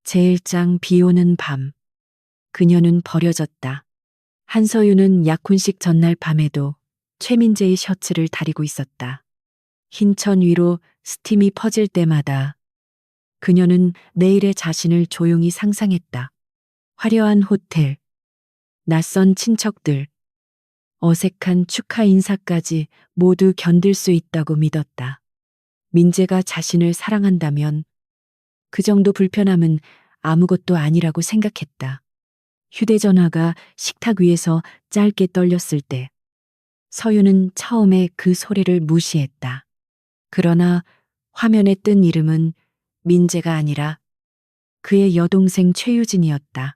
제1장 비 오는 밤. 그녀는 버려졌다. 한서윤은 약혼식 전날 밤에도 최민재의 셔츠를 다리고 있었다. 흰천 위로 스팀이 퍼질 때마다 그녀는 내일의 자신을 조용히 상상했다. 화려한 호텔, 낯선 친척들, 어색한 축하 인사까지 모두 견딜 수 있다고 믿었다. 민재가 자신을 사랑한다면 그 정도 불편함은 아무것도 아니라고 생각했다. 휴대전화가 식탁 위에서 짧게 떨렸을 때 서윤은 처음에 그 소리를 무시했다. 그러나 화면에 뜬 이름은 민재가 아니라 그의 여동생 최유진이었다.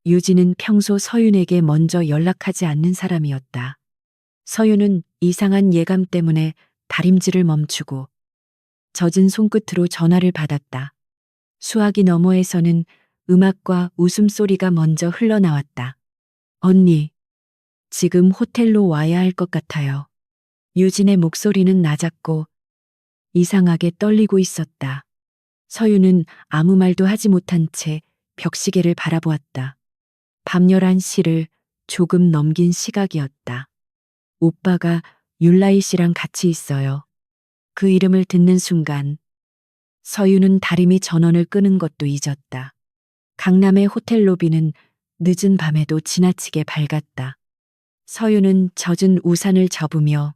유진은 평소 서윤에게 먼저 연락하지 않는 사람이었다. 서윤은 이상한 예감 때문에 다림질을 멈추고 젖은 손끝으로 전화를 받았다. 수화기 너머에서는 음악과 웃음소리가 먼저 흘러나왔다. 언니, 지금 호텔로 와야 할 것 같아요. 유진의 목소리는 낮았고 이상하게 떨리고 있었다. 서윤은 아무 말도 하지 못한 채 벽시계를 바라보았다. 밤 11시를 조금 넘긴 시각이었다. 오빠가 율라이 씨랑 같이 있어요. 그 이름을 듣는 순간 서윤은 다리미 전원을 끄는 것도 잊었다. 강남의 호텔 로비는 늦은 밤에도 지나치게 밝았다. 서윤은 젖은 우산을 접으며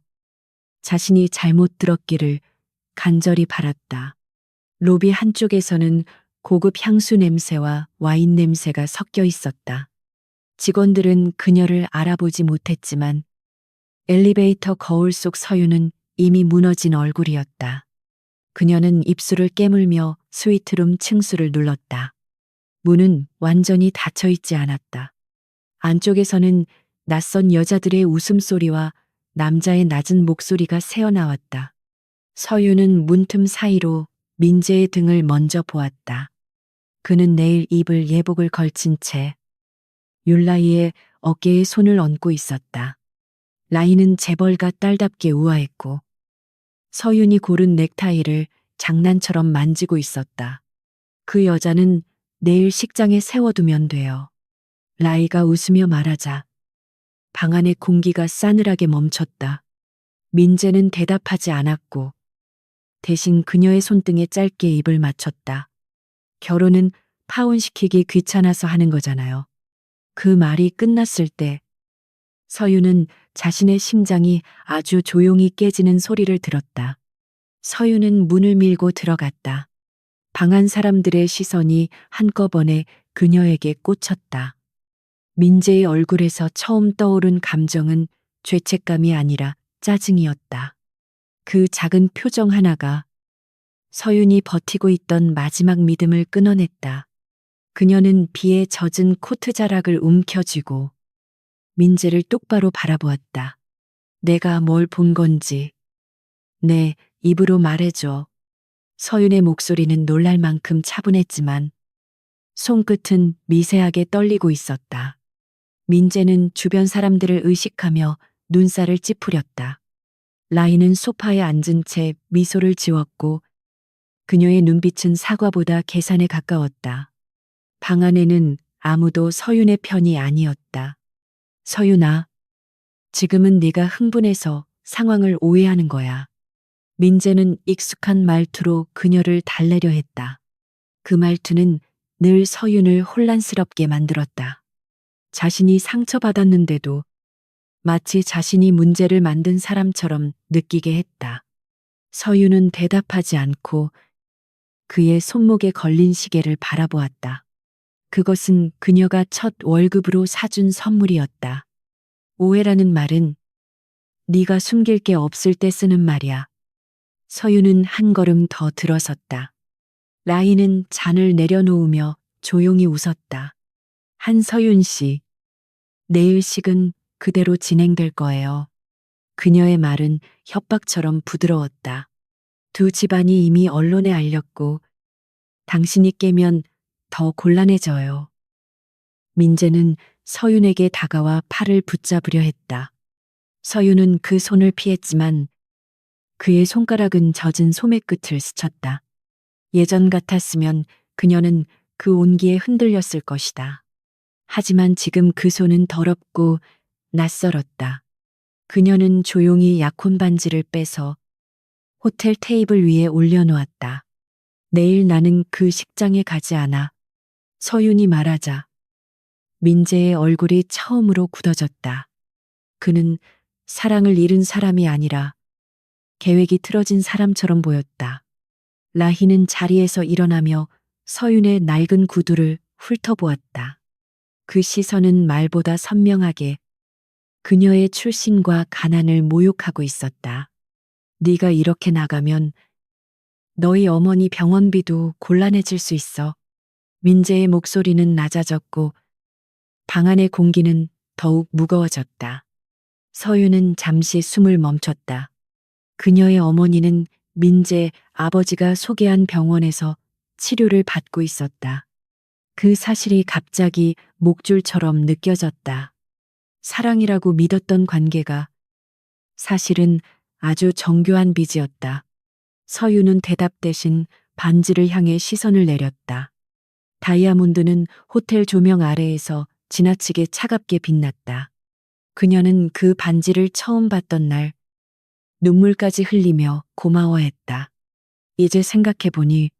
자신이 잘못 들었기를 간절히 바랐다. 로비 한쪽에서는 고급 향수 냄새와 와인 냄새가 섞여 있었다. 직원들은 그녀를 알아보지 못했지만 엘리베이터 거울 속 서윤은 이미 무너진 얼굴이었다. 그녀는 입술을 깨물며 스위트룸 층수를 눌렀다. 문은 완전히 닫혀 있지 않았다. 안쪽에서는 낯선 여자들의 웃음소리와 남자의 낮은 목소리가 새어나왔다. 서윤은 문틈 사이로 민재의 등을 먼저 보았다. 그는 내일 입을 예복을 걸친 채 율라이의 어깨에 손을 얹고 있었다. 라인은 재벌가 딸답게 우아했고 서윤이 고른 넥타이를 장난처럼 만지고 있었다. 그 여자는 내일 식장에 세워두면 돼요. 라이가 웃으며 말하자 방 안의 공기가 싸늘하게 멈췄다. 민재는 대답하지 않았고 대신 그녀의 손등에 짧게 입을 맞췄다. 결혼은 파혼시키기 귀찮아서 하는 거잖아요. 그 말이 끝났을 때 서윤은 자신의 심장이 아주 조용히 깨지는 소리를 들었다. 서윤은 문을 밀고 들어갔다. 방 안 사람들의 시선이 한꺼번에 그녀에게 꽂혔다. 민재의 얼굴에서 처음 떠오른 감정은 죄책감이 아니라 짜증이었다. 그 작은 표정 하나가 서윤이 버티고 있던 마지막 믿음을 끊어냈다. 그녀는 비에 젖은 코트 자락을 움켜쥐고 민재를 똑바로 바라보았다. 내가 뭘 본 건지 내 입으로 말해줘. 서윤의 목소리는 놀랄 만큼 차분했지만 손끝은 미세하게 떨리고 있었다. 민재는 주변 사람들을 의식하며 눈살을 찌푸렸다. 라인은 소파에 앉은 채 미소를 지웠고 그녀의 눈빛은 사과보다 계산에 가까웠다. 방 안에는 아무도 서윤의 편이 아니었다. 서윤아, 지금은 네가 흥분해서 상황을 오해하는 거야. 민재는 익숙한 말투로 그녀를 달래려 했다. 그 말투는 늘 서윤을 혼란스럽게 만들었다. 자신이 상처받았는데도 마치 자신이 문제를 만든 사람처럼 느끼게 했다. 서윤은 대답하지 않고 그의 손목에 걸린 시계를 바라보았다. 그것은 그녀가 첫 월급으로 사준 선물이었다. 오해라는 말은 네가 숨길 게 없을 때 쓰는 말이야. 서윤은 한 걸음 더 들어섰다. 라인은 잔을 내려놓으며 조용히 웃었다. 한서윤 씨, 내일 식은 그대로 진행될 거예요. 그녀의 말은 협박처럼 부드러웠다. 두 집안이 이미 언론에 알렸고 당신이 깨면 더 곤란해져요. 민재는 서윤에게 다가와 팔을 붙잡으려 했다. 서윤은 그 손을 피했지만 그의 손가락은 젖은 소매 끝을 스쳤다. 예전 같았으면 그녀는 그 온기에 흔들렸을 것이다. 하지만 지금 그 손은 더럽고 낯설었다. 그녀는 조용히 약혼 반지를 빼서 호텔 테이블 위에 올려놓았다. 내일 나는 그 식장에 가지 않아. 서윤이 말하자 민재의 얼굴이 처음으로 굳어졌다. 그는 사랑을 잃은 사람이 아니라 계획이 틀어진 사람처럼 보였다. 라희는 자리에서 일어나며 서윤의 낡은 구두를 훑어보았다. 그 시선은 말보다 선명하게 그녀의 출신과 가난을 모욕하고 있었다. 네가 이렇게 나가면 너희 어머니 병원비도 곤란해질 수 있어. 민재의 목소리는 낮아졌고 방 안의 공기는 더욱 무거워졌다. 서윤은 잠시 숨을 멈췄다. 그녀의 어머니는 민재 아버지가 소개한 병원에서 치료를 받고 있었다. 그 사실이 갑자기 목줄처럼 느껴졌다. 사랑이라고 믿었던 관계가 사실은 아주 정교한 빚이었다. 서윤은 대답 대신 반지를 향해 시선을 내렸다. 다이아몬드는 호텔 조명 아래에서 지나치게 차갑게 빛났다. 그녀는 그 반지를 처음 봤던 날 눈물까지 흘리며 고마워했다. 이제 생각해보니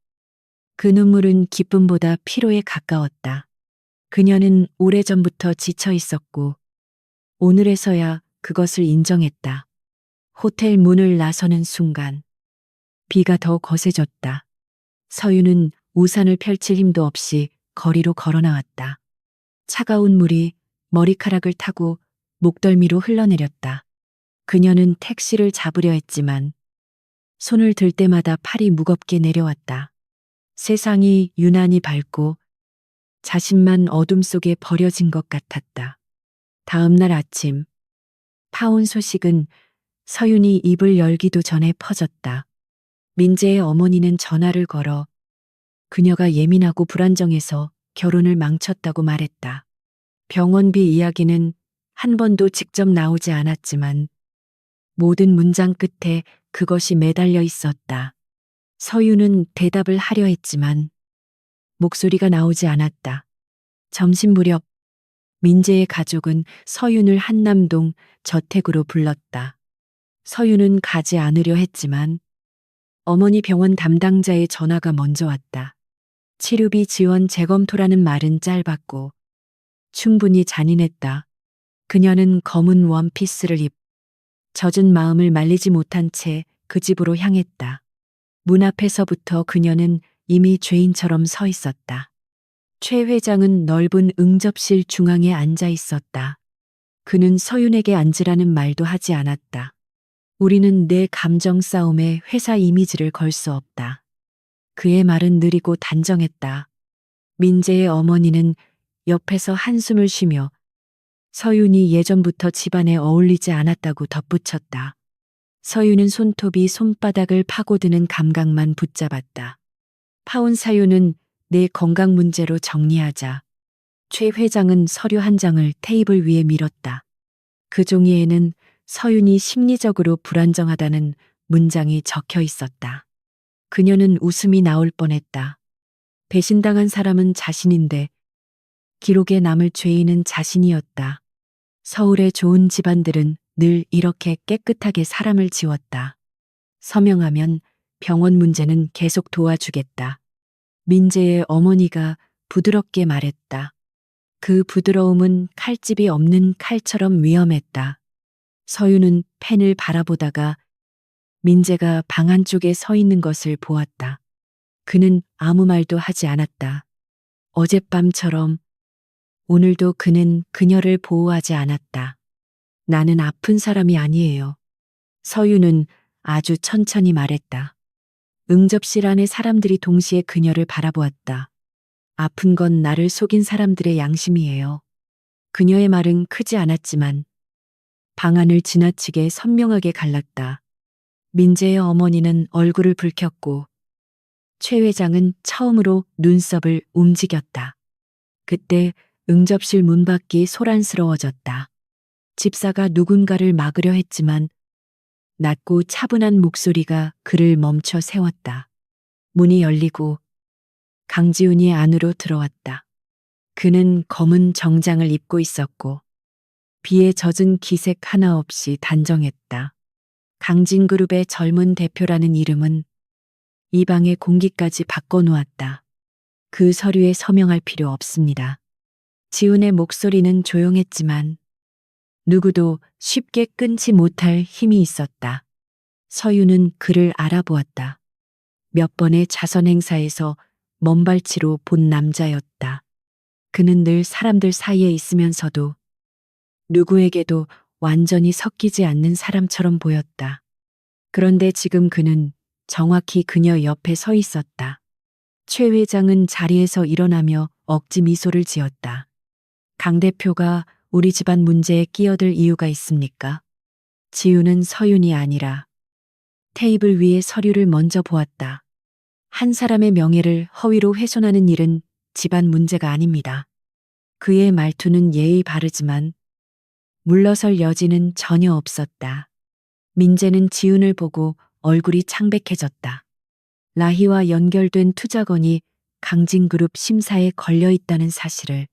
그 눈물은 기쁨보다 피로에 가까웠다. 그녀는 오래전부터 지쳐 있었고 오늘에서야 그것을 인정했다. 호텔 문을 나서는 순간 비가 더 거세졌다. 서윤은 우산을 펼칠 힘도 없이 거리로 걸어 나왔다. 차가운 물이 머리카락을 타고 목덜미로 흘러내렸다. 그녀는 택시를 잡으려 했지만 손을 들 때마다 팔이 무겁게 내려왔다. 세상이 유난히 밝고 자신만 어둠 속에 버려진 것 같았다. 다음 날 아침, 파혼 소식은 서윤이 입을 열기도 전에 퍼졌다. 민재의 어머니는 전화를 걸어 그녀가 예민하고 불안정해서 결혼을 망쳤다고 말했다. 병원비 이야기는 한 번도 직접 나오지 않았지만 모든 문장 끝에 그것이 매달려 있었다. 서윤은 대답을 하려 했지만 목소리가 나오지 않았다. 점심 무렵 민재의 가족은 서윤을 한남동 저택으로 불렀다. 서윤은 가지 않으려 했지만 어머니 병원 담당자의 전화가 먼저 왔다. 치료비 지원 재검토라는 말은 짧았고 충분히 잔인했다. 그녀는 검은 원피스를 젖은 마음을 말리지 못한 채 그 집으로 향했다. 문 앞에서부터 그녀는 이미 죄인처럼 서 있었다. 최 회장은 넓은 응접실 중앙에 앉아 있었다. 그는 서윤에게 앉으라는 말도 하지 않았다. 우리는 내 감정 싸움에 회사 이미지를 걸 수 없다. 그의 말은 느리고 단정했다. 민재의 어머니는 옆에서 한숨을 쉬며 서윤이 예전부터 집안에 어울리지 않았다고 덧붙였다. 서윤은 손톱이 손바닥을 파고드는 감각만 붙잡았다. 파혼 사유는 내 건강 문제로 정리하자. 최 회장은 서류 한 장을 테이블 위에 밀었다. 그 종이에는 서윤이 심리적으로 불안정하다는 문장이 적혀 있었다. 그녀는 웃음이 나올 뻔했다. 배신당한 사람은 자신인데 기록에 남을 죄인은 자신이었다. 서울의 좋은 집안들은 늘 이렇게 깨끗하게 사람을 지웠다. 서명하면 병원 문제는 계속 도와주겠다. 민재의 어머니가 부드럽게 말했다. 그 부드러움은 칼집이 없는 칼처럼 위험했다. 서윤은 펜을 바라보다가 민재가 방 안쪽에 서 있는 것을 보았다. 그는 아무 말도 하지 않았다. 어젯밤처럼 오늘도 그는 그녀를 보호하지 않았다. 나는 아픈 사람이 아니에요. 서윤은 아주 천천히 말했다. 응접실 안의 사람들이 동시에 그녀를 바라보았다. 아픈 건 나를 속인 사람들의 양심이에요. 그녀의 말은 크지 않았지만 방안을 지나치게 선명하게 갈랐다. 민재의 어머니는 얼굴을 붉혔고 최 회장은 처음으로 눈썹을 움직였다. 그때 응접실 문밖이 소란스러워졌다. 집사가 누군가를 막으려 했지만 낮고 차분한 목소리가 그를 멈춰 세웠다. 문이 열리고 강지훈이 안으로 들어왔다. 그는 검은 정장을 입고 있었고 비에 젖은 기색 하나 없이 단정했다. 강진그룹의 젊은 대표라는 이름은 이 방의 공기까지 바꿔놓았다. 그 서류에 서명할 필요 없습니다. 지훈의 목소리는 조용했지만 누구도 쉽게 끊지 못할 힘이 있었다. 서윤은 그를 알아보았다. 몇 번의 자선 행사에서 먼발치로 본 남자였다. 그는 늘 사람들 사이에 있으면서도 누구에게도 완전히 섞이지 않는 사람처럼 보였다. 그런데 지금 그는 정확히 그녀 옆에 서 있었다. 최 회장은 자리에서 일어나며 억지 미소를 지었다. 강 대표가 우리 집안 문제에 끼어들 이유가 있습니까? 지우는 서윤이 아니라 테이블 위에 서류를 먼저 보았다. 한 사람의 명예를 허위로 훼손하는 일은 집안 문제가 아닙니다. 그의 말투는 예의 바르지만 물러설 여지는 전혀 없었다. 민재는 지훈을 보고 얼굴이 창백해졌다. 라희와 연결된 투자건이 강진그룹 심사에 걸려 있다는 사실을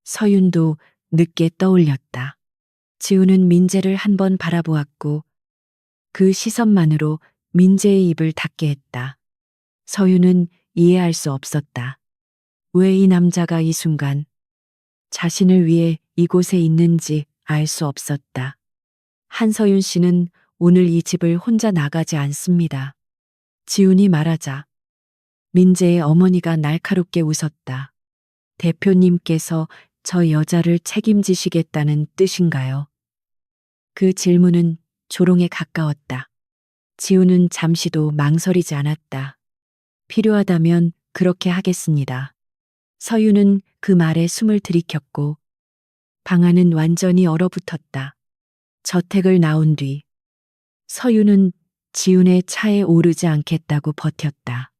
서윤도 늦게 떠올렸다. 지훈은 민재를 한 번 바라보았고 그 시선만으로 민재의 입을 닫게 했다. 서윤은 이해할 수 없었다. 왜 이 남자가 이 순간 자신을 위해 이곳에 있는지 알 수 없었다. 한서윤 씨는 오늘 이 집을 혼자 나가지 않습니다. 지훈이 말하자 민재의 어머니가 날카롭게 웃었다. 대표님께서 저 여자를 책임지시겠다는 뜻인가요? 그 질문은 조롱에 가까웠다. 지훈은 잠시도 망설이지 않았다. 필요하다면 그렇게 하겠습니다. 서윤은 그 말에 숨을 들이켰고 방안은 완전히 얼어붙었다. 저택을 나온 뒤 서윤은 지훈의 차에 오르지 않겠다고 버텼다.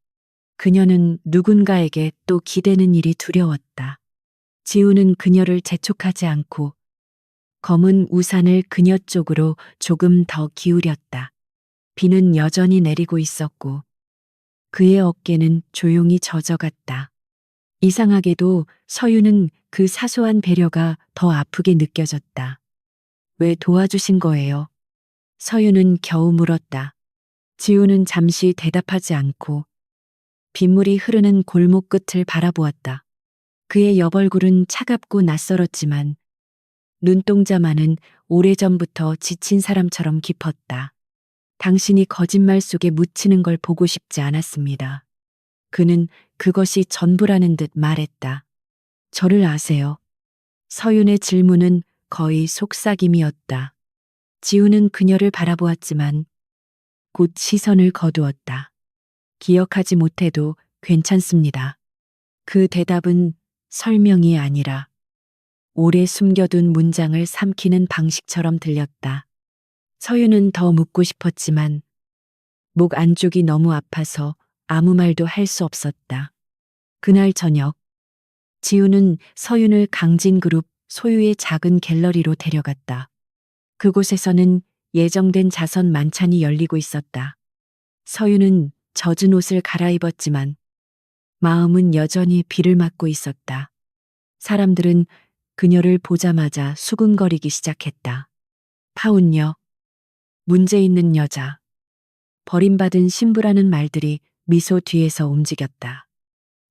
그녀는 누군가에게 또 기대는 일이 두려웠다. 지훈은 그녀를 재촉하지 않고 검은 우산을 그녀 쪽으로 조금 더 기울였다. 비는 여전히 내리고 있었고 그의 어깨는 조용히 젖어갔다. 이상하게도 서윤은 그 사소한 배려가 더 아프게 느껴졌다. 왜 도와주신 거예요? 서윤은 겨우 물었다. 지훈은 잠시 대답하지 않고 빗물이 흐르는 골목 끝을 바라보았다. 그의 옆얼굴은 차갑고 낯설었지만 눈동자만은 오래전부터 지친 사람처럼 깊었다. 당신이 거짓말 속에 묻히는 걸 보고 싶지 않았습니다. 그는 그것이 전부라는 듯 말했다. 저를 아세요? 서윤의 질문은 거의 속삭임이었다. 지훈은 그녀를 바라보았지만 곧 시선을 거두었다. 기억하지 못해도 괜찮습니다. 그 대답은 설명이 아니라 오래 숨겨둔 문장을 삼키는 방식처럼 들렸다. 서윤은 더 묻고 싶었지만 목 안쪽이 너무 아파서 아무 말도 할 수 없었다. 그날 저녁 지훈은 서윤을 강진그룹 소유의 작은 갤러리로 데려갔다. 그곳에서는 예정된 자선 만찬이 열리고 있었다. 서윤은 젖은 옷을 갈아입었지만 마음은 여전히 비를 맞고 있었다. 사람들은 그녀를 보자마자 수근거리기 시작했다. 파운녀, 문제 있는 여자, 버림받은 신부라는 말들이 미소 뒤에서 움직였다.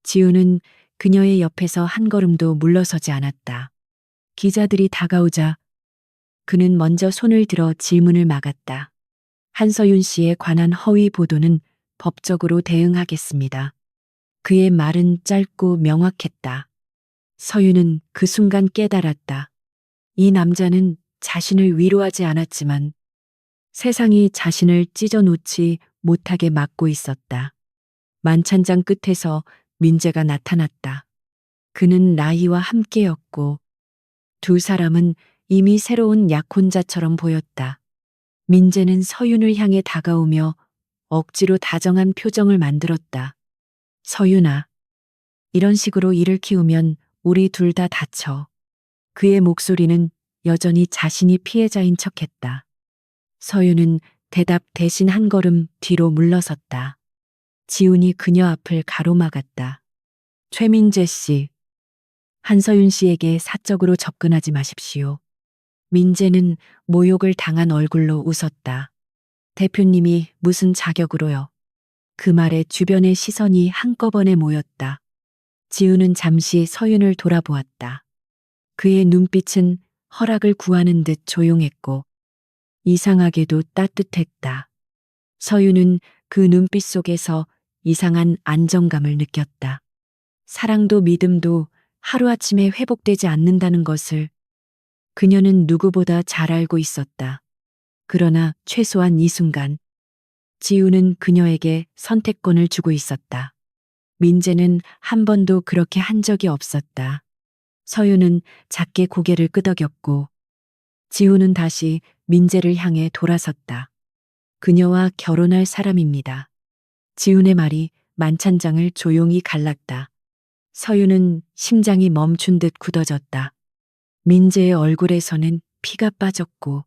지훈은 그녀의 옆에서 한 걸음도 물러서지 않았다. 기자들이 다가오자 그는 먼저 손을 들어 질문을 막았다. 한서윤 씨에 관한 허위 보도는 법적으로 대응하겠습니다. 그의 말은 짧고 명확했다. 서윤은 그 순간 깨달았다. 이 남자는 자신을 위로하지 않았지만 세상이 자신을 찢어놓지 못하게 막고 있었다. 만찬장 끝에서 민재가 나타났다. 그는 라희와 함께였고 두 사람은 이미 새로운 약혼자처럼 보였다. 민재는 서윤을 향해 다가오며 억지로 다정한 표정을 만들었다. 서윤아, 이런 식으로 일을 키우면 우리 둘 다 다쳐. 그의 목소리는 여전히 자신이 피해자인 척했다. 서윤은 대답 대신 한 걸음 뒤로 물러섰다. 지훈이 그녀 앞을 가로막았다. 최민재 씨, 한서윤 씨에게 사적으로 접근하지 마십시오. 민재는 모욕을 당한 얼굴로 웃었다. 대표님이 무슨 자격으로요? 그 말에 주변의 시선이 한꺼번에 모였다. 지우는 잠시 서윤을 돌아보았다. 그의 눈빛은 허락을 구하는 듯 조용했고 이상하게도 따뜻했다. 서윤은 그 눈빛 속에서 이상한 안정감을 느꼈다. 사랑도 믿음도 하루아침에 회복되지 않는다는 것을 그녀는 누구보다 잘 알고 있었다. 그러나 최소한 이 순간 지우는 그녀에게 선택권을 주고 있었다. 민재는 한 번도 그렇게 한 적이 없었다. 서윤은 작게 고개를 끄덕였고 지우는 다시 민재를 향해 돌아섰다. 그녀와 결혼할 사람입니다. 지훈의 말이 만찬장을 조용히 갈랐다. 서윤은 심장이 멈춘 듯 굳어졌다. 민재의 얼굴에서는 피가 빠졌고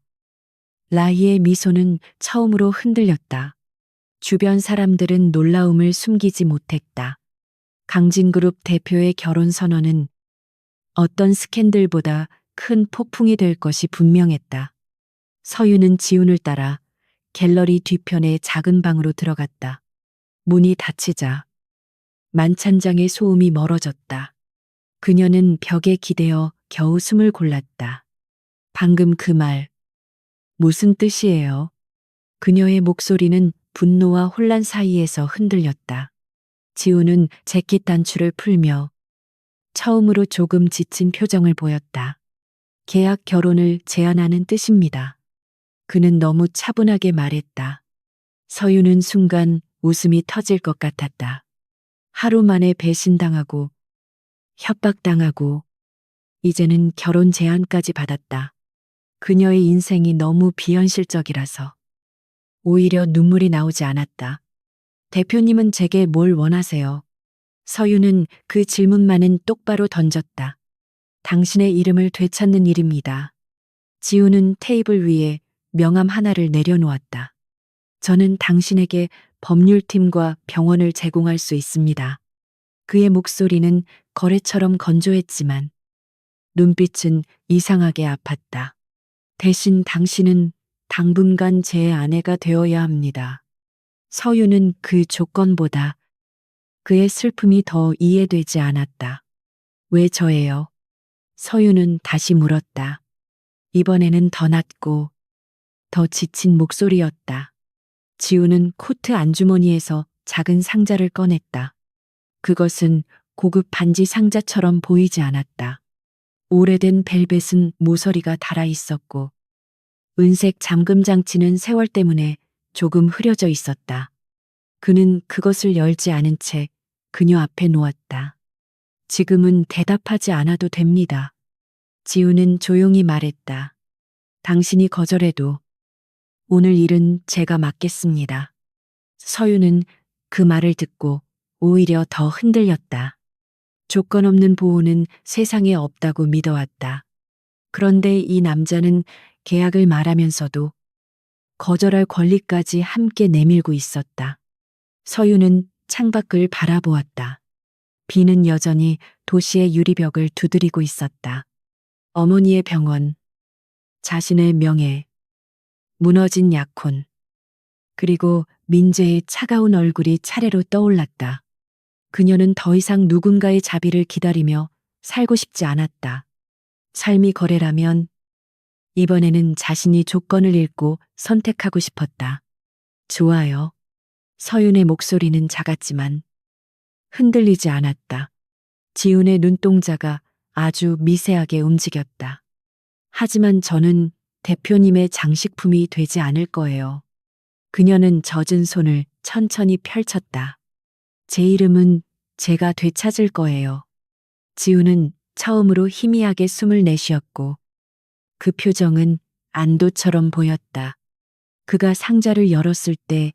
라이의 미소는 처음으로 흔들렸다. 주변 사람들은 놀라움을 숨기지 못했다. 강진그룹 대표의 결혼 선언은 어떤 스캔들보다 큰 폭풍이 될 것이 분명했다. 서윤은 지훈을 따라 갤러리 뒤편의 작은 방으로 들어갔다. 문이 닫히자 만찬장의 소음이 멀어졌다. 그녀는 벽에 기대어 겨우 숨을 골랐다. 방금 그 말, 무슨 뜻이에요? 그녀의 목소리는 분노와 혼란 사이에서 흔들렸다. 지우는 재킷 단추를 풀며 처음으로 조금 지친 표정을 보였다. 계약 결혼을 제안하는 뜻입니다. 그는 너무 차분하게 말했다. 서유는 순간 웃음이 터질 것 같았다. 하루 만에 배신당하고 협박당하고 이제는 결혼 제안까지 받았다. 그녀의 인생이 너무 비현실적이라서 오히려 눈물이 나오지 않았다. 대표님은 제게 뭘 원하세요? 서유는 그 질문만은 똑바로 던졌다. 당신의 이름을 되찾는 일입니다. 지우는 테이블 위에 명함 하나를 내려놓았다. 저는 당신에게 법률팀과 병원을 제공할 수 있습니다. 그의 목소리는 거래처럼 건조했지만 눈빛은 이상하게 아팠다. 대신 당신은 당분간 제 아내가 되어야 합니다. 서유는 그 조건보다 그의 슬픔이 더 이해되지 않았다. 왜 저예요? 서유는 다시 물었다. 이번에는 더 낮고 더 지친 목소리였다. 지우는 코트 안주머니에서 작은 상자를 꺼냈다. 그것은 고급 반지 상자처럼 보이지 않았다. 오래된 벨벳은 모서리가 달아 있었고 은색 잠금 장치는 세월 때문에 조금 흐려져 있었다. 그는 그것을 열지 않은 채 그녀 앞에 놓았다. 지금은 대답하지 않아도 됩니다. 지우는 조용히 말했다. 당신이 거절해도 오늘 일은 제가 맡겠습니다. 서유는 그 말을 듣고 오히려 더 흔들렸다. 조건 없는 보호는 세상에 없다고 믿어왔다. 그런데 이 남자는 계약을 말하면서도 거절할 권리까지 함께 내밀고 있었다. 서유는 창밖을 바라보았다. 비는 여전히 도시의 유리벽을 두드리고 있었다. 어머니의 병원, 자신의 명예, 무너진 약혼, 그리고 민재의 차가운 얼굴이 차례로 떠올랐다. 그녀는 더 이상 누군가의 자비를 기다리며 살고 싶지 않았다. 삶이 거래라면 이번에는 자신이 조건을 읽고 선택하고 싶었다. 좋아요. 서윤의 목소리는 작았지만 흔들리지 않았다. 지훈의 눈동자가 아주 미세하게 움직였다. 하지만 저는 대표님의 장식품이 되지 않을 거예요. 그녀는 젖은 손을 천천히 펼쳤다. 제 이름은 제가 되찾을 거예요. 지훈은 처음으로 희미하게 숨을 내쉬었고 그 표정은 안도처럼 보였다. 그가 상자를 열었을 때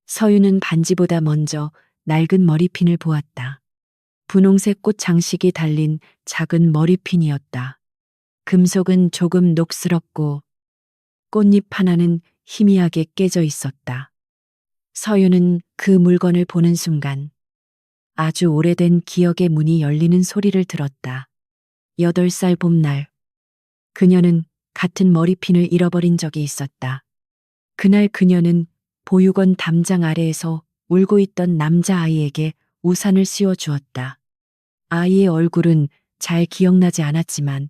서유는 반지보다 먼저 낡은 머리핀을 보았다. 분홍색 꽃 장식이 달린 작은 머리핀이었다. 금속은 조금 녹슬었고 꽃잎 하나는 희미하게 깨져 있었다. 서유는 그 물건을 보는 순간 아주 오래된 기억의 문이 열리는 소리를 들었다. 8살 봄날. 그녀는 같은 머리핀을 잃어버린 적이 있었다. 그날 그녀는 보육원 담장 아래에서 울고 있던 남자아이에게 우산을 씌워 주었다. 아이의 얼굴은 잘 기억나지 않았지만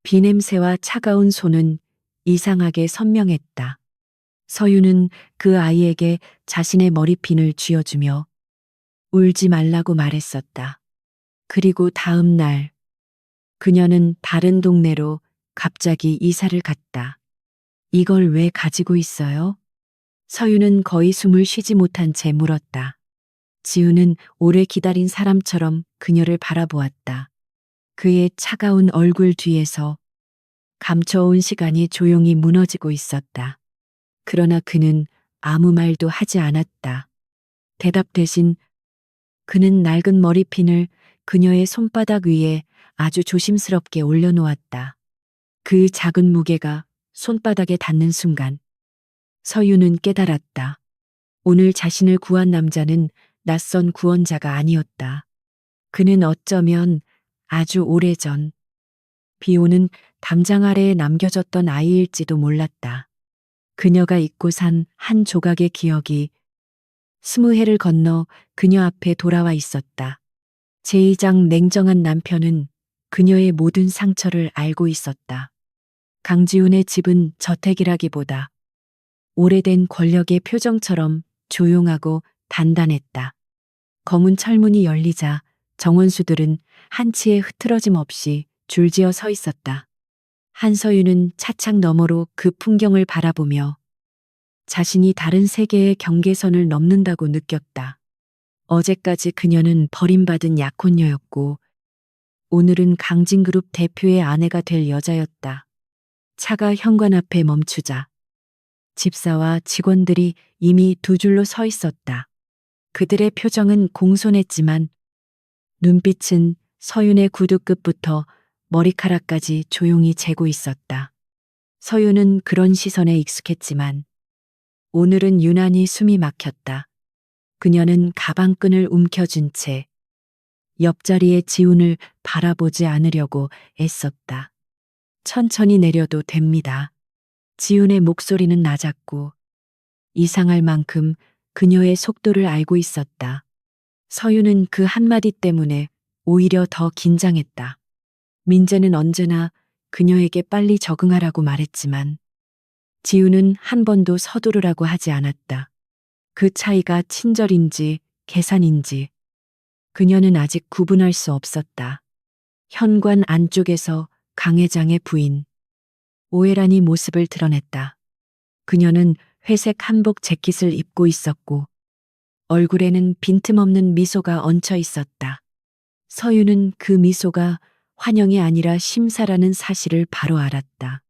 비냄새와 차가운 손은 이상하게 선명했다. 서유는 그 아이에게 자신의 머리핀을 쥐어주며 울지 말라고 말했었다. 그리고 다음 날 그녀는 다른 동네로 갑자기 이사를 갔다. 이걸 왜 가지고 있어요? 서유는 거의 숨을 쉬지 못한 채 물었다. 지우는 오래 기다린 사람처럼 그녀를 바라보았다. 그의 차가운 얼굴 뒤에서 감춰온 시간이 조용히 무너지고 있었다. 그러나 그는 아무 말도 하지 않았다. 대답 대신 그는 낡은 머리핀을 그녀의 손바닥 위에 아주 조심스럽게 올려놓았다. 그 작은 무게가 손바닥에 닿는 순간 서유는 깨달았다. 오늘 자신을 구한 남자는 낯선 구원자가 아니었다. 그는 어쩌면 아주 오래전 비 오는 담장 아래에 남겨졌던 아이일지도 몰랐다. 그녀가 잊고 산 한 조각의 기억이 20해를 건너 그녀 앞에 돌아와 있었다. 제2장 냉정한 남편은 그녀의 모든 상처를 알고 있었다. 강지훈의 집은 저택이라기보다 오래된 권력의 표정처럼 조용하고 단단했다. 검은 철문이 열리자 정원수들은 한치의 흐트러짐 없이 줄지어 서 있었다. 한서윤은 차창 너머로 그 풍경을 바라보며 자신이 다른 세계의 경계선을 넘는다고 느꼈다. 어제까지 그녀는 버림받은 약혼녀였고 오늘은 강진그룹 대표의 아내가 될 여자였다. 차가 현관 앞에 멈추자 집사와 직원들이 이미 두 줄로 서 있었다. 그들의 표정은 공손했지만 눈빛은 서윤의 구두 끝부터 머리카락까지 조용히 재고 있었다. 서윤은 그런 시선에 익숙했지만 오늘은 유난히 숨이 막혔다. 그녀는 가방끈을 움켜쥔 채 옆자리의 지훈을 바라보지 않으려고 애썼다. 천천히 내려도 됩니다. 지훈의 목소리는 낮았고 이상할 만큼 그녀의 속도를 알고 있었다. 서유는 그 한마디 때문에 오히려 더 긴장했다. 민재는 언제나 그녀에게 빨리 적응하라고 말했지만 지우는 한 번도 서두르라고 하지 않았다. 그 차이가 친절인지 계산인지 그녀는 아직 구분할 수 없었다. 현관 안쪽에서 강 회장의 부인 오해란이 모습을 드러냈다. 그녀는 회색 한복 재킷을 입고 있었고 얼굴에는 빈틈없는 미소가 얹혀 있었다. 서유는 그 미소가 환영이 아니라 심사라는 사실을 바로 알았다.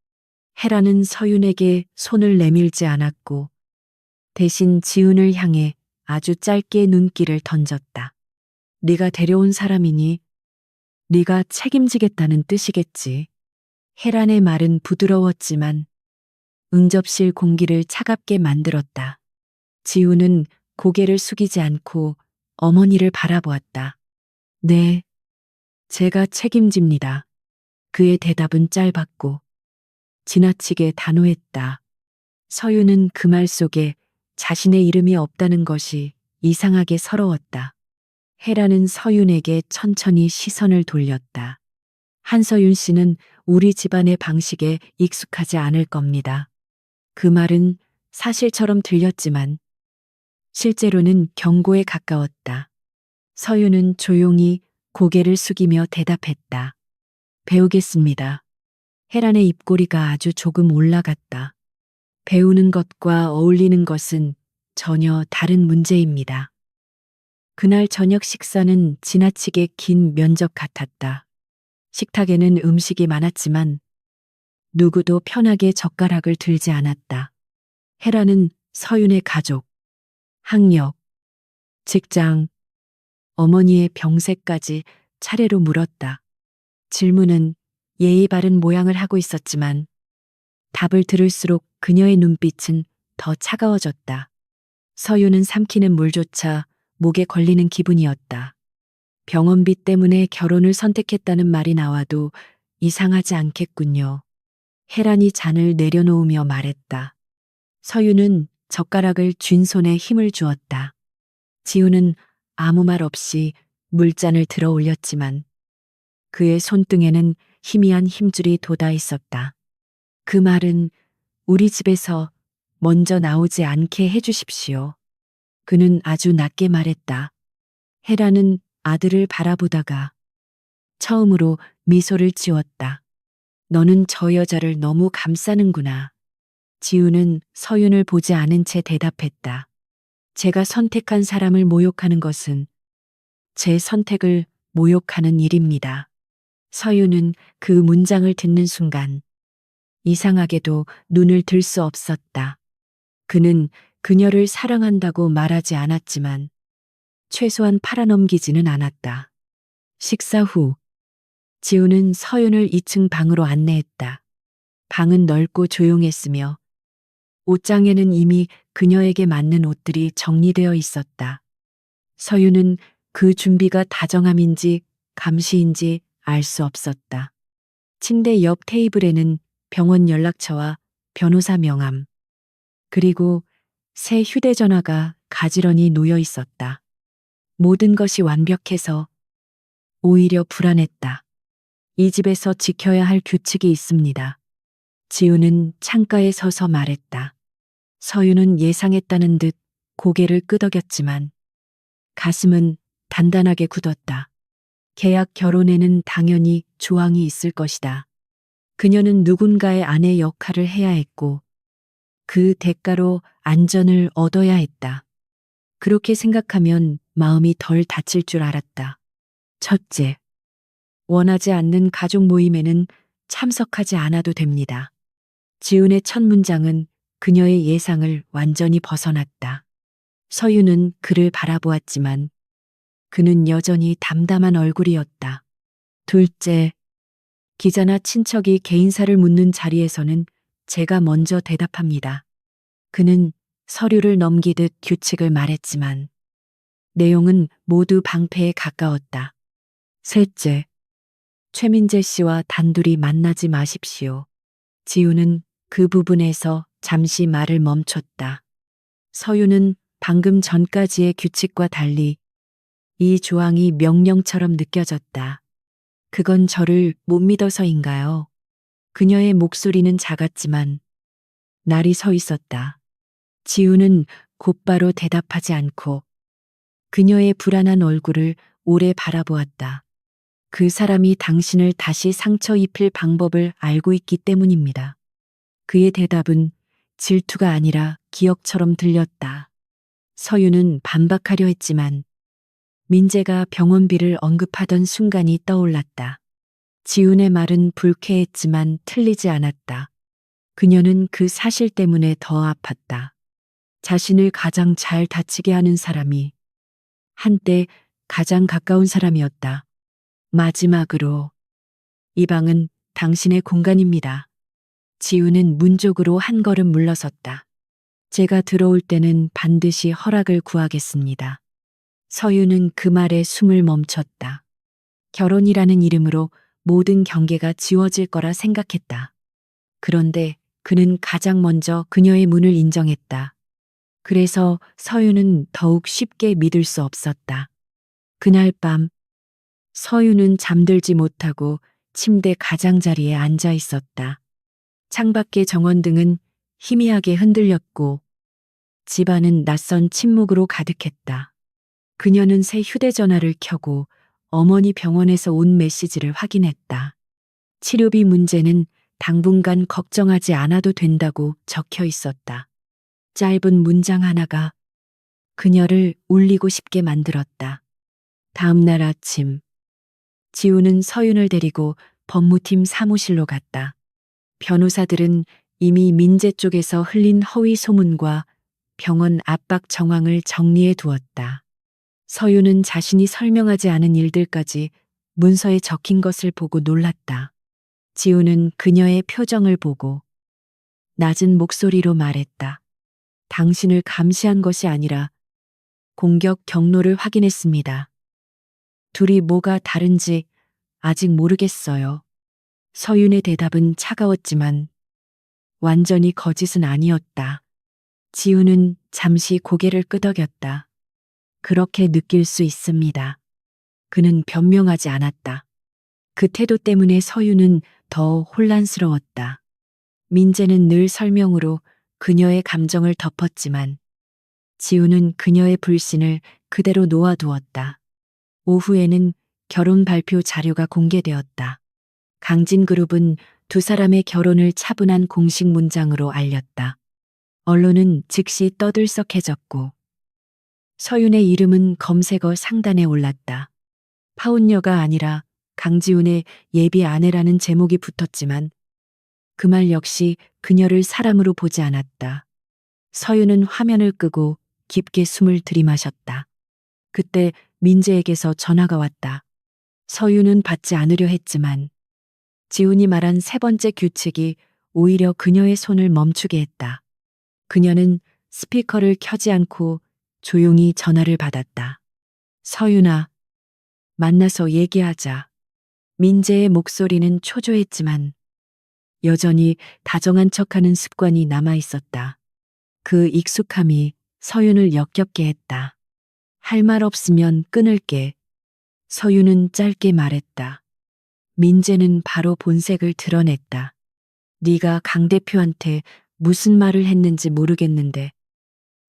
헤라는 서윤에게 손을 내밀지 않았고 대신 지훈을 향해 아주 짧게 눈길을 던졌다. 네가 데려온 사람이니 네가 책임지겠다는 뜻이겠지. 헤란의 말은 부드러웠지만 응접실 공기를 차갑게 만들었다. 지훈은 고개를 숙이지 않고 어머니를 바라보았다. 네, 제가 책임집니다. 그의 대답은 짧았고 지나치게 단호했다. 서유는 그 말 속에 자신의 이름이 없다는 것이 이상하게 서러웠다. 헤라는 서윤에게 천천히 시선을 돌렸다. 한서윤 씨는 우리 집안의 방식에 익숙하지 않을 겁니다. 그 말은 사실처럼 들렸지만 실제로는 경고에 가까웠다. 서윤은 조용히 고개를 숙이며 대답했다. 배우겠습니다. 헤란의 입꼬리가 아주 조금 올라갔다. 배우는 것과 어울리는 것은 전혀 다른 문제입니다. 그날 저녁 식사는 지나치게 긴 면접 같았다. 식탁에는 음식이 많았지만 누구도 편하게 젓가락을 들지 않았다. 헤라는 서윤의 가족, 학력, 직장, 어머니의 병세까지 차례로 물었다. 질문은 예의 바른 모양을 하고 있었지만 답을 들을수록 그녀의 눈빛은 더 차가워졌다. 서윤은 삼키는 물조차 목에 걸리는 기분이었다. 병원비 때문에 결혼을 선택했다는 말이 나와도 이상하지 않겠군요. 혜란이 잔을 내려놓으며 말했다. 서유는 젓가락을 쥔 손에 힘을 주었다. 지우는 아무 말 없이 물잔을 들어 올렸지만 그의 손등에는 희미한 힘줄이 돋아 있었다. 그 말은 우리 집에서 먼저 나오지 않게 해주십시오. 그는 아주 낮게 말했다. 혜라는 아들을 바라보다가 처음으로 미소를 지었다. 너는 저 여자를 너무 감싸는구나. 지우는 서윤을 보지 않은 채 대답했다. 제가 선택한 사람을 모욕하는 것은 제 선택을 모욕하는 일입니다. 서윤은 그 문장을 듣는 순간 이상하게도 눈을 들 수 없었다. 그는 그녀를 사랑한다고 말하지 않았지만 최소한 팔아넘기지는 않았다. 식사 후 지우는 서윤을 2층 방으로 안내했다. 방은 넓고 조용했으며 옷장에는 이미 그녀에게 맞는 옷들이 정리되어 있었다. 서윤은 그 준비가 다정함인지 감시인지 알 수 없었다. 침대 옆 테이블에는 병원 연락처와 변호사 명함, 그리고 새 휴대전화가 가지런히 놓여 있었다. 모든 것이 완벽해서 오히려 불안했다. 이 집에서 지켜야 할 규칙이 있습니다. 지우는 창가에 서서 말했다. 서유는 예상했다는 듯 고개를 끄덕였지만 가슴은 단단하게 굳었다. 계약 결혼에는 당연히 조항이 있을 것이다. 그녀는 누군가의 아내 역할을 해야 했고 그 대가로 안전을 얻어야 했다. 그렇게 생각하면 마음이 덜 다칠 줄 알았다. 첫째, 원하지 않는 가족 모임에는 참석하지 않아도 됩니다. 지훈의 첫 문장은 그녀의 예상을 완전히 벗어났다. 서유는 그를 바라보았지만 그는 여전히 담담한 얼굴이었다. 둘째, 기자나 친척이 개인사를 묻는 자리에서는 제가 먼저 대답합니다. 그는 서류를 넘기듯 규칙을 말했지만 내용은 모두 방패에 가까웠다. 셋째, 최민재 씨와 단둘이 만나지 마십시오. 지우는 그 부분에서 잠시 말을 멈췄다. 서유는 방금 전까지의 규칙과 달리 이 조항이 명령처럼 느껴졌다. 그건 저를 못 믿어서인가요? 그녀의 목소리는 작았지만 날이 서 있었다. 지우는 곧바로 대답하지 않고 그녀의 불안한 얼굴을 오래 바라보았다. 그 사람이 당신을 다시 상처 입힐 방법을 알고 있기 때문입니다. 그의 대답은 질투가 아니라 기억처럼 들렸다. 서유는 반박하려 했지만 민재가 병원비를 언급하던 순간이 떠올랐다. 지훈의 말은 불쾌했지만 틀리지 않았다. 그녀는 그 사실 때문에 더 아팠다. 자신을 가장 잘 다치게 하는 사람이 한때 가장 가까운 사람이었다. 마지막으로 이 방은 당신의 공간입니다. 지우는 문 쪽으로 한 걸음 물러섰다. 제가 들어올 때는 반드시 허락을 구하겠습니다. 서유는 그 말에 숨을 멈췄다. 결혼이라는 이름으로 모든 경계가 지워질 거라 생각했다. 그런데 그는 가장 먼저 그녀의 문을 인정했다. 그래서 서유는 더욱 쉽게 믿을 수 없었다. 그날 밤 서유는 잠들지 못하고 침대 가장자리에 앉아 있었다. 창밖의 정원등은 희미하게 흔들렸고 집안은 낯선 침묵으로 가득했다. 그녀는 새 휴대전화를 켜고 어머니 병원에서 온 메시지를 확인했다. 치료비 문제는 당분간 걱정하지 않아도 된다고 적혀 있었다. 짧은 문장 하나가 그녀를 울리고 싶게 만들었다. 다음 날 아침, 지우는 서윤을 데리고 법무팀 사무실로 갔다. 변호사들은 이미 민재 쪽에서 흘린 허위 소문과 병원 압박 정황을 정리해 두었다. 서윤은 자신이 설명하지 않은 일들까지 문서에 적힌 것을 보고 놀랐다. 지우는 그녀의 표정을 보고 낮은 목소리로 말했다. 당신을 감시한 것이 아니라 공격 경로를 확인했습니다. 둘이 뭐가 다른지 아직 모르겠어요. 서윤의 대답은 차가웠지만 완전히 거짓은 아니었다. 지우는 잠시 고개를 끄덕였다. 그렇게 느낄 수 있습니다. 그는 변명하지 않았다. 그 태도 때문에 서윤은 더 혼란스러웠다. 민재는 늘 설명으로 그녀의 감정을 덮었지만 지우는 그녀의 불신을 그대로 놓아두었다. 오후에는 결혼 발표 자료가 공개되었다. 강진그룹은 두 사람의 결혼을 차분한 공식 문장으로 알렸다. 언론은 즉시 떠들썩해졌고 서윤의 이름은 검색어 상단에 올랐다. 파혼녀가 아니라 강지훈의 예비 아내라는 제목이 붙었지만 그 말 역시 그녀를 사람으로 보지 않았다. 서윤은 화면을 끄고 깊게 숨을 들이마셨다. 그때 민재에게서 전화가 왔다. 서윤은 받지 않으려 했지만 지훈이 말한 세 번째 규칙이 오히려 그녀의 손을 멈추게 했다. 그녀는 스피커를 켜지 않고 조용히 전화를 받았다. 서윤아, 만나서 얘기하자. 민재의 목소리는 초조했지만 여전히 다정한 척하는 습관이 남아 있었다. 그 익숙함이 서윤을 역겹게 했다. 할 말 없으면 끊을게. 서윤은 짧게 말했다. 민재는 바로 본색을 드러냈다. 네가 강 대표한테 무슨 말을 했는지 모르겠는데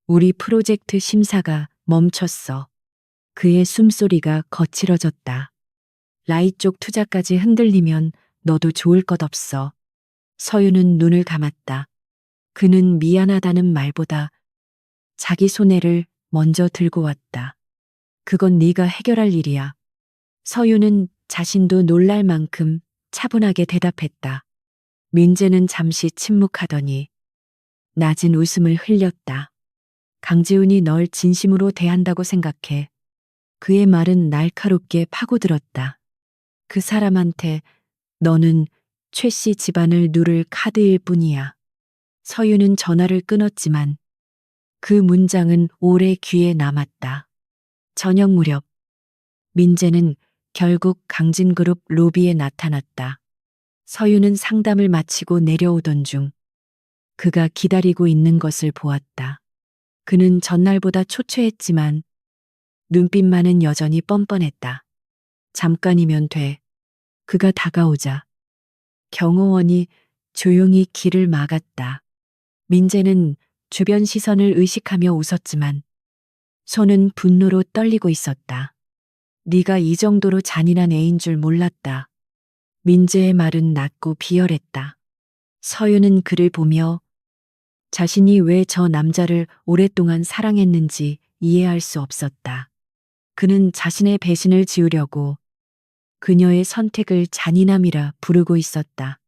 우리 프로젝트 심사가 멈췄어. 그의 숨소리가 거칠어졌다. 라이 쪽 투자까지 흔들리면 너도 좋을 것 없어. 서윤은 눈을 감았다. 그는 미안하다는 말보다 자기 손해를 먼저 들고 왔다. 그건 네가 해결할 일이야. 서윤은 자신도 놀랄 만큼 차분하게 대답했다. 민재는 잠시 침묵하더니 낮은 웃음을 흘렸다. 강지훈이 널 진심으로 대한다고 생각해. 그의 말은 날카롭게 파고들었다. 그 사람한테 너는 최 씨 집안을 누를 카드일 뿐이야. 서윤은 전화를 끊었지만 그 문장은 오래 귀에 남았다. 저녁 무렵 민재는 결국 강진그룹 로비에 나타났다. 서윤은 상담을 마치고 내려오던 중 그가 기다리고 있는 것을 보았다. 그는 전날보다 초췌했지만 눈빛만은 여전히 뻔뻔했다. 잠깐이면 돼. 그가 다가오자 경호원이 조용히 길을 막았다. 민재는 주변 시선을 의식하며 웃었지만 손은 분노로 떨리고 있었다. 네가 이 정도로 잔인한 애인 줄 몰랐다. 민재의 말은 낮고 비열했다. 서윤은 그를 보며 자신이 왜 저 남자를 오랫동안 사랑했는지 이해할 수 없었다. 그는 자신의 배신을 지우려고 그녀의 선택을 잔인함이라 부르고 있었다.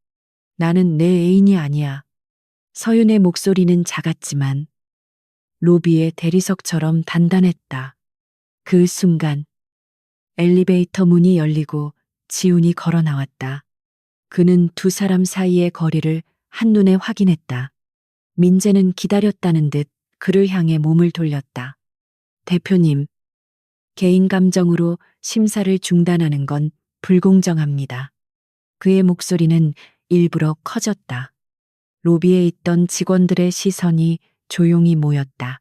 나는 내 애인이 아니야. 서윤의 목소리는 작았지만 로비의 대리석처럼 단단했다. 그 순간 엘리베이터 문이 열리고 지훈이 걸어 나왔다. 그는 두 사람 사이의 거리를 한눈에 확인했다. 민재는 기다렸다는 듯 그를 향해 몸을 돌렸다. 대표님, 개인 감정으로 심사를 중단하는 건 불공정합니다. 그의 목소리는 일부러 커졌다. 로비에 있던 직원들의 시선이 조용히 모였다.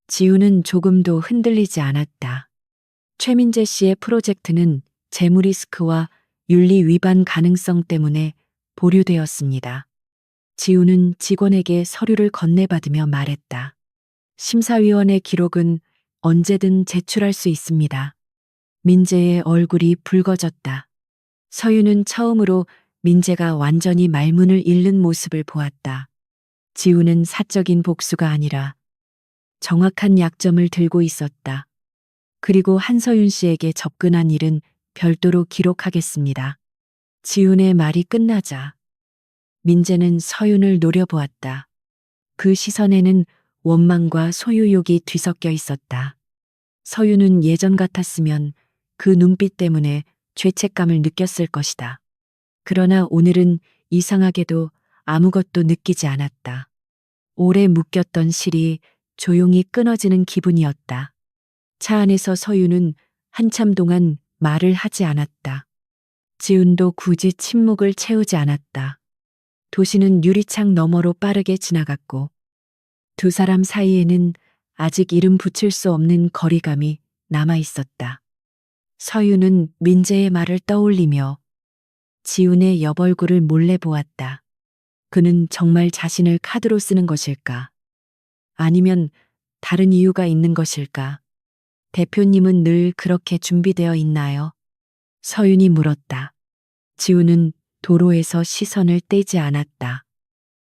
지우는 조금도 흔들리지 않았다. 최민재 씨의 프로젝트는 재무 리스크와 윤리 위반 가능성 때문에 보류되었습니다. 지우는 직원에게 서류를 건네받으며 말했다. 심사위원회 기록은 언제든 제출할 수 있습니다. 민재의 얼굴이 붉어졌다. 서윤은 처음으로 민재가 완전히 말문을 잃는 모습을 보았다. 지우는 사적인 복수가 아니라 정확한 약점을 들고 있었다. 그리고 한서윤 씨에게 접근한 일은 별도로 기록하겠습니다. 지훈의 말이 끝나자 민재는 서윤을 노려보았다. 그 시선에는 원망과 소유욕이 뒤섞여 있었다. 서윤은 예전 같았으면 그 눈빛 때문에 죄책감을 느꼈을 것이다. 그러나 오늘은 이상하게도 아무것도 느끼지 않았다. 오래 묶였던 실이 조용히 끊어지는 기분이었다. 차 안에서 서유는 한참 동안 말을 하지 않았다. 지훈도 굳이 침묵을 채우지 않았다. 도시는 유리창 너머로 빠르게 지나갔고 두 사람 사이에는 아직 이름 붙일 수 없는 거리감이 남아 있었다. 서유는 민재의 말을 떠올리며 지훈의 옆얼굴을 몰래 보았다. 그는 정말 자신을 카드로 쓰는 것일까? 아니면 다른 이유가 있는 것일까? 대표님은 늘 그렇게 준비되어 있나요? 서윤이 물었다. 지훈은 도로에서 시선을 떼지 않았다.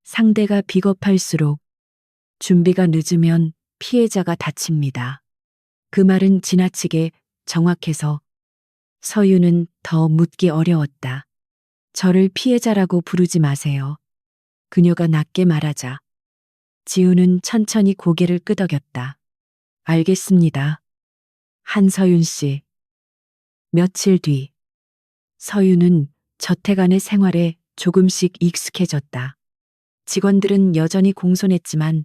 상대가 비겁할수록 준비가 늦으면 피해자가 다칩니다. 그 말은 지나치게 정확해서 서윤은 더 묻기 어려웠다. 저를 피해자라고 부르지 마세요. 그녀가 낮게 말하자 지훈은 천천히 고개를 끄덕였다. 알겠습니다. 한서윤 씨. 며칠 뒤 서윤은 저택 안의 생활에 조금씩 익숙해졌다. 직원들은 여전히 공손했지만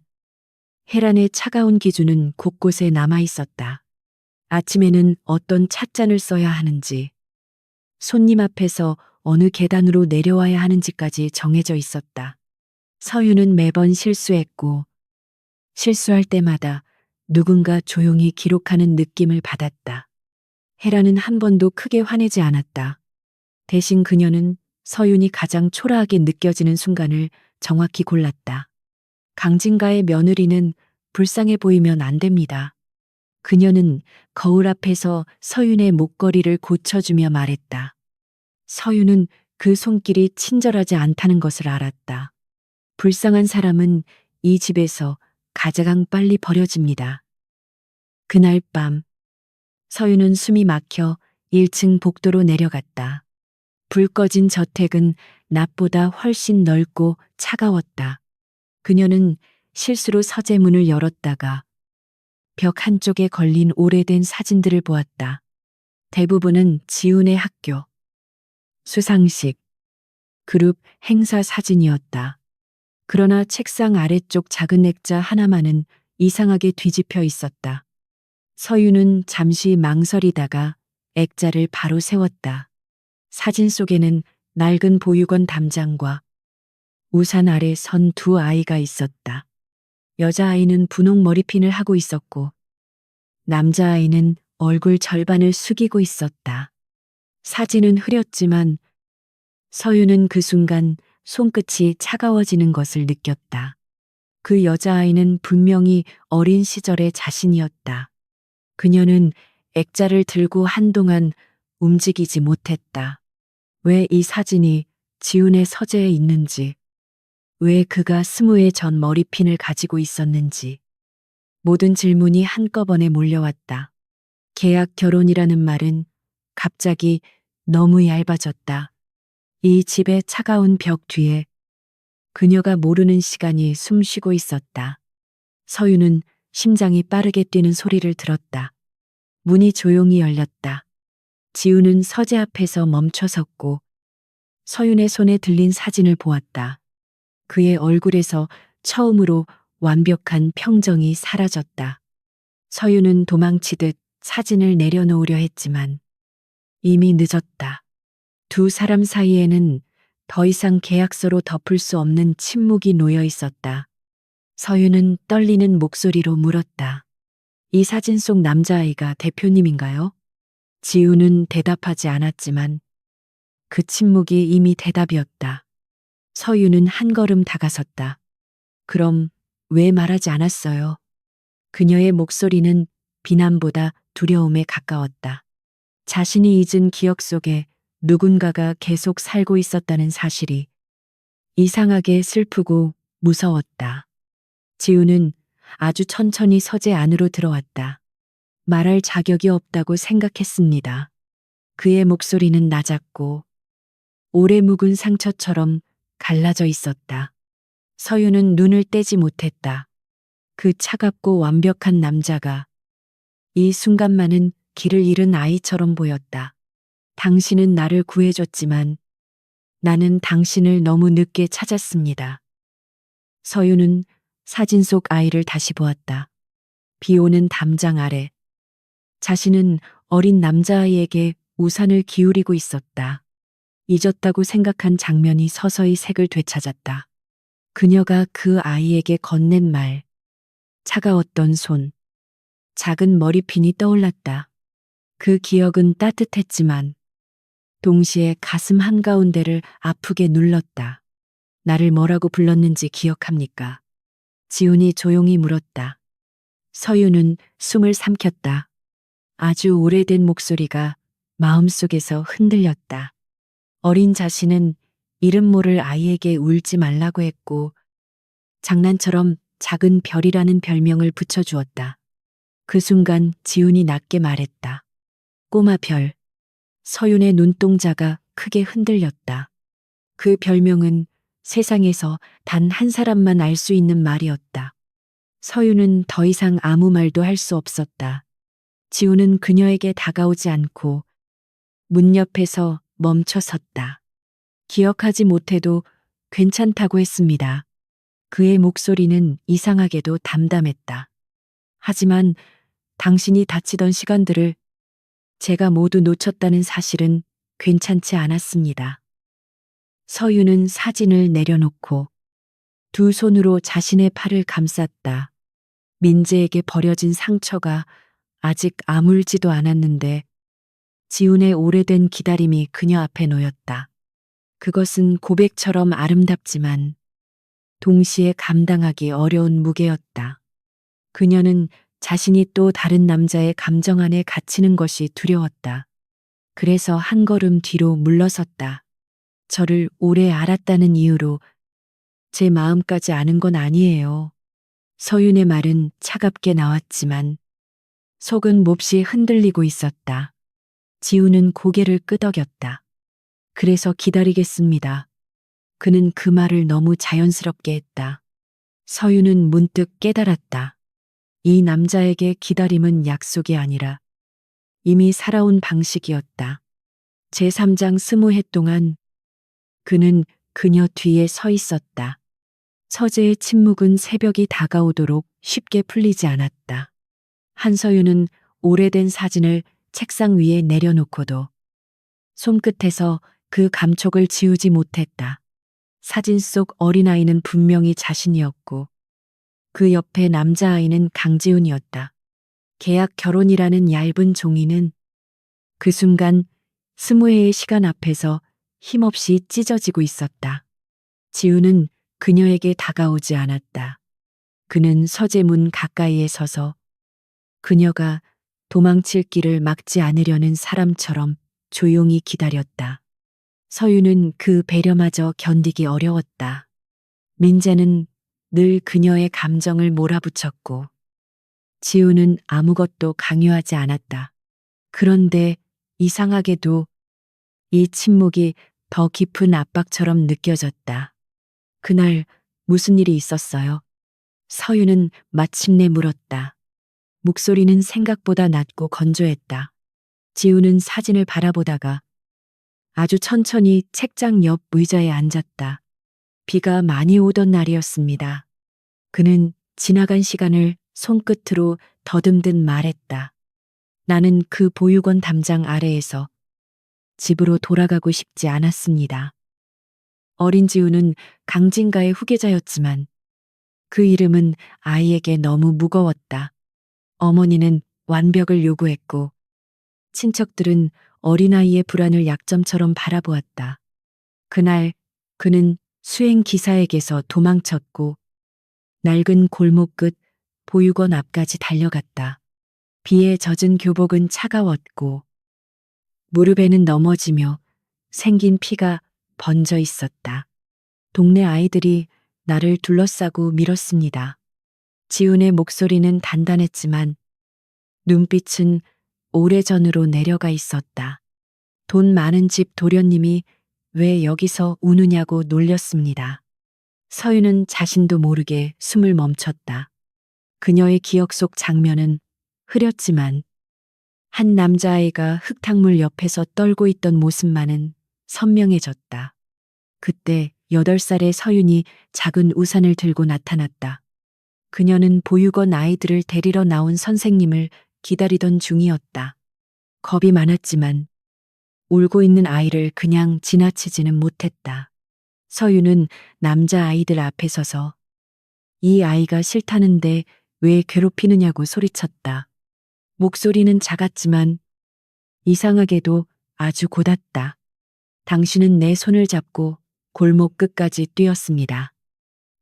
혜란의 차가운 기준은 곳곳에 남아 있었다. 아침에는 어떤 찻잔을 써야 하는지, 손님 앞에서 어느 계단으로 내려와야 하는지까지 정해져 있었다. 서윤은 매번 실수했고, 실수할 때마다 누군가 조용히 기록하는 느낌을 받았다. 혜란은 한 번도 크게 화내지 않았다. 대신 그녀는 서윤이 가장 초라하게 느껴지는 순간을 정확히 골랐다. 강진가의 며느리는 불쌍해 보이면 안 됩니다. 그녀는 거울 앞에서 서윤의 목걸이를 고쳐주며 말했다. 서윤은 그 손길이 친절하지 않다는 것을 알았다. 불쌍한 사람은 이 집에서 가장 빨리 버려집니다. 그날 밤, 서윤은 숨이 막혀 1층 복도로 내려갔다. 불 꺼진 저택은 낮보다 훨씬 넓고 차가웠다. 그녀는 실수로 서재문을 열었다가 벽 한쪽에 걸린 오래된 사진들을 보았다. 대부분은 지훈의 학교, 수상식, 그룹 행사 사진이었다. 그러나 책상 아래쪽 작은 액자 하나만은 이상하게 뒤집혀 있었다. 서윤은 잠시 망설이다가 액자를 바로 세웠다. 사진 속에는 낡은 보육원 담장과 우산 아래 선 두 아이가 있었다. 여자아이는 분홍 머리핀을 하고 있었고 남자아이는 얼굴 절반을 숙이고 있었다. 사진은 흐렸지만 서윤은 그 순간 손끝이 차가워지는 것을 느꼈다. 그 여자아이는 분명히 어린 시절의 자신이었다. 그녀는 액자를 들고 한동안 움직이지 못했다. 왜 이 사진이 지훈의 서재에 있는지, 왜 그가 20회 전 머리핀을 가지고 있었는지, 모든 질문이 한꺼번에 몰려왔다. 계약 결혼이라는 말은 갑자기 너무 얇아졌다. 이 집의 차가운 벽 뒤에 그녀가 모르는 시간이 숨쉬고 있었다. 서윤은 심장이 빠르게 뛰는 소리를 들었다. 문이 조용히 열렸다. 지훈은 서재 앞에서 멈춰 섰고 서윤의 손에 들린 사진을 보았다. 그의 얼굴에서 처음으로 완벽한 평정이 사라졌다. 서윤은 도망치듯 사진을 내려놓으려 했지만 이미 늦었다. 두 사람 사이에는 더 이상 계약서로 덮을 수 없는 침묵이 놓여 있었다. 서윤은 떨리는 목소리로 물었다. 이 사진 속 남자아이가 대표님인가요? 지훈은 대답하지 않았지만 그 침묵이 이미 대답이었다. 서윤은 한 걸음 다가섰다. 그럼 왜 말하지 않았어요? 그녀의 목소리는 비난보다 두려움에 가까웠다. 자신이 잊은 기억 속에 누군가가 계속 살고 있었다는 사실이 이상하게 슬프고 무서웠다. 지훈은 아주 천천히 서재 안으로 들어왔다. 말할 자격이 없다고 생각했습니다. 그의 목소리는 낮았고 오래 묵은 상처처럼 갈라져 있었다. 서윤은 눈을 떼지 못했다. 그 차갑고 완벽한 남자가 이 순간만은 길을 잃은 아이처럼 보였다. 당신은 나를 구해줬지만 나는 당신을 너무 늦게 찾았습니다. 서윤은 사진 속 아이를 다시 보았다. 비 오는 담장 아래 자신은 어린 남자아이에게 우산을 기울이고 있었다. 잊었다고 생각한 장면이 서서히 색을 되찾았다. 그녀가 그 아이에게 건넨 말, 차가웠던 손, 작은 머리핀이 떠올랐다. 그 기억은 따뜻했지만 동시에 가슴 한가운데를 아프게 눌렀다. 나를 뭐라고 불렀는지 기억합니까? 지훈이 조용히 물었다. 서유는 숨을 삼켰다. 아주 오래된 목소리가 마음속에서 흔들렸다. 어린 자신은 이름 모를 아이에게 울지 말라고 했고 장난처럼 작은 별이라는 별명을 붙여주었다. 그 순간 지훈이 낮게 말했다. 꼬마 별. 서윤의 눈동자가 크게 흔들렸다. 그 별명은 세상에서 단 한 사람만 알 수 있는 말이었다. 서윤은 더 이상 아무 말도 할 수 없었다. 지훈은 그녀에게 다가오지 않고 문 옆에서 멈춰 섰다. 기억하지 못해도 괜찮다고 했습니다. 그의 목소리는 이상하게도 담담했다. 하지만 당신이 다치던 시간들을 제가 모두 놓쳤다는 사실은 괜찮지 않았습니다. 서유는 사진을 내려놓고 두 손으로 자신의 팔을 감쌌다. 민재에게 버려진 상처가 아직 아물지도 않았는데 지훈의 오래된 기다림이 그녀 앞에 놓였다. 그것은 고백처럼 아름답지만 동시에 감당하기 어려운 무게였다. 그녀는 자신이 또 다른 남자의 감정 안에 갇히는 것이 두려웠다. 그래서 한 걸음 뒤로 물러섰다. 저를 오래 알았다는 이유로 제 마음까지 아는 건 아니에요. 서윤의 말은 차갑게 나왔지만 속은 몹시 흔들리고 있었다. 지우는 고개를 끄덕였다. 그래서 기다리겠습니다. 그는 그 말을 너무 자연스럽게 했다. 서윤은 문득 깨달았다. 이 남자에게 기다림은 약속이 아니라 이미 살아온 방식이었다. 제3장 20회 동안 그는 그녀 뒤에 서 있었다. 서재의 침묵은 새벽이 다가오도록 쉽게 풀리지 않았다. 한서윤은 오래된 사진을 책상 위에 내려놓고도 손끝에서 그 감촉을 지우지 못했다. 사진 속 어린아이는 분명히 자신이었고 그 옆에 남자아이는 강지훈이었다. 계약 결혼이라는 얇은 종이는 그 순간 20회의 시간 앞에서 힘없이 찢어지고 있었다. 지훈은 그녀에게 다가오지 않았다. 그는 서재 문 가까이에 서서 그녀가 도망칠 길을 막지 않으려는 사람처럼 조용히 기다렸다. 서유는 그 배려마저 견디기 어려웠다. 민재는 늘 그녀의 감정을 몰아붙였고 지우는 아무것도 강요하지 않았다. 그런데 이상하게도 이 침묵이 더 깊은 압박처럼 느껴졌다. 그날 무슨 일이 있었어요? 서유는 마침내 물었다. 목소리는 생각보다 낮고 건조했다. 지우는 사진을 바라보다가 아주 천천히 책장 옆 의자에 앉았다. 비가 많이 오던 날이었습니다. 그는 지나간 시간을 손끝으로 더듬듯 말했다. 나는 그 보육원 담장 아래에서 집으로 돌아가고 싶지 않았습니다. 어린 지우는 강진가의 후계자였지만 그 이름은 아이에게 너무 무거웠다. 어머니는 완벽을 요구했고 친척들은 어린아이의 불안을 약점처럼 바라보았다. 그날 그는 수행 기사에게서 도망쳤고 낡은 골목 끝 보육원 앞까지 달려갔다. 비에 젖은 교복은 차가웠고 무릎에는 넘어지며 생긴 피가 번져 있었다. 동네 아이들이 나를 둘러싸고 밀었습니다. 지훈의 목소리는 단단했지만 눈빛은 오래전으로 내려가 있었다. 돈 많은 집 도련님이 왜 여기서 우느냐고 놀렸습니다. 서유는 자신도 모르게 숨을 멈췄다. 그녀의 기억 속 장면은 흐렸지만 한 남자아이가 흙탕물 옆에서 떨고 있던 모습만은 선명해졌다. 그때 8살의 서윤이 작은 우산을 들고 나타났다. 그녀는 보육원 아이들을 데리러 나온 선생님을 기다리던 중이었다. 겁이 많았지만 울고 있는 아이를 그냥 지나치지는 못했다. 서유는 남자 아이들 앞에 서서 이 아이가 싫다는데 왜 괴롭히느냐고 소리쳤다. 목소리는 작았지만 이상하게도 아주 고닫다. 당신은 내 손을 잡고 골목 끝까지 뛰었습니다.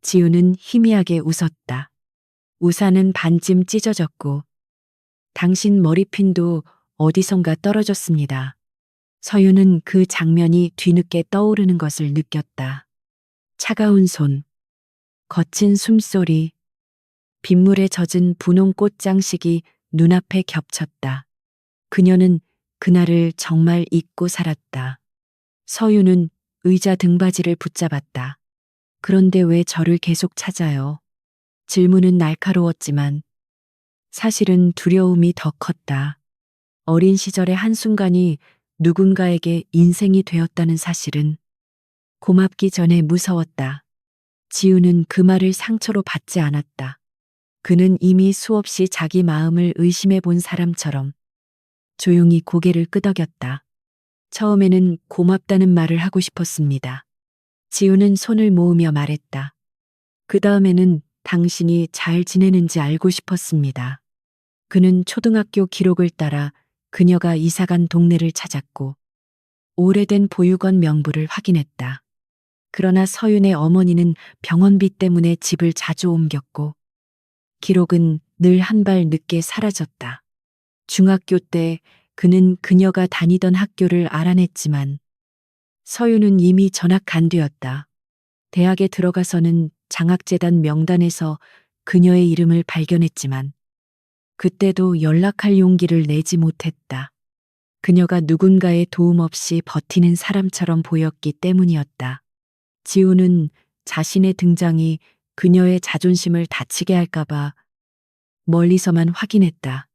지우는 희미하게 웃었다. 우산은 반쯤 찢어졌고 당신 머리핀도 어디선가 떨어졌습니다. 서유는 그 장면이 뒤늦게 떠오르는 것을 느꼈다. 차가운 손, 거친 숨소리, 빗물에 젖은 분홍 꽃장식이 눈앞에 겹쳤다. 그녀는 그날을 정말 잊고 살았다. 서유는 의자 등받이를 붙잡았다. 그런데 왜 저를 계속 찾아요? 질문은 날카로웠지만 사실은 두려움이 더 컸다. 어린 시절의 한순간이 누군가에게 인생이 되었다는 사실은 고맙기 전에 무서웠다. 지우는 그 말을 상처로 받지 않았다. 그는 이미 수없이 자기 마음을 의심해 본 사람처럼 조용히 고개를 끄덕였다. 처음에는 고맙다는 말을 하고 싶었습니다. 지우는 손을 모으며 말했다. 그 다음에는 당신이 잘 지내는지 알고 싶었습니다. 그는 초등학교 기록을 따라 그녀가 이사간 동네를 찾았고 오래된 보육원 명부를 확인했다. 그러나 서윤의 어머니는 병원비 때문에 집을 자주 옮겼고 기록은 늘 한 발 늦게 사라졌다. 중학교 때 그는 그녀가 다니던 학교를 알아냈지만 서윤은 이미 전학 간두였다. 대학에 들어가서는 장학재단 명단에서 그녀의 이름을 발견했지만 그때도 연락할 용기를 내지 못했다. 그녀가 누군가의 도움 없이 버티는 사람처럼 보였기 때문이었다. 지우는 자신의 등장이 그녀의 자존심을 다치게 할까봐 멀리서만 확인했다.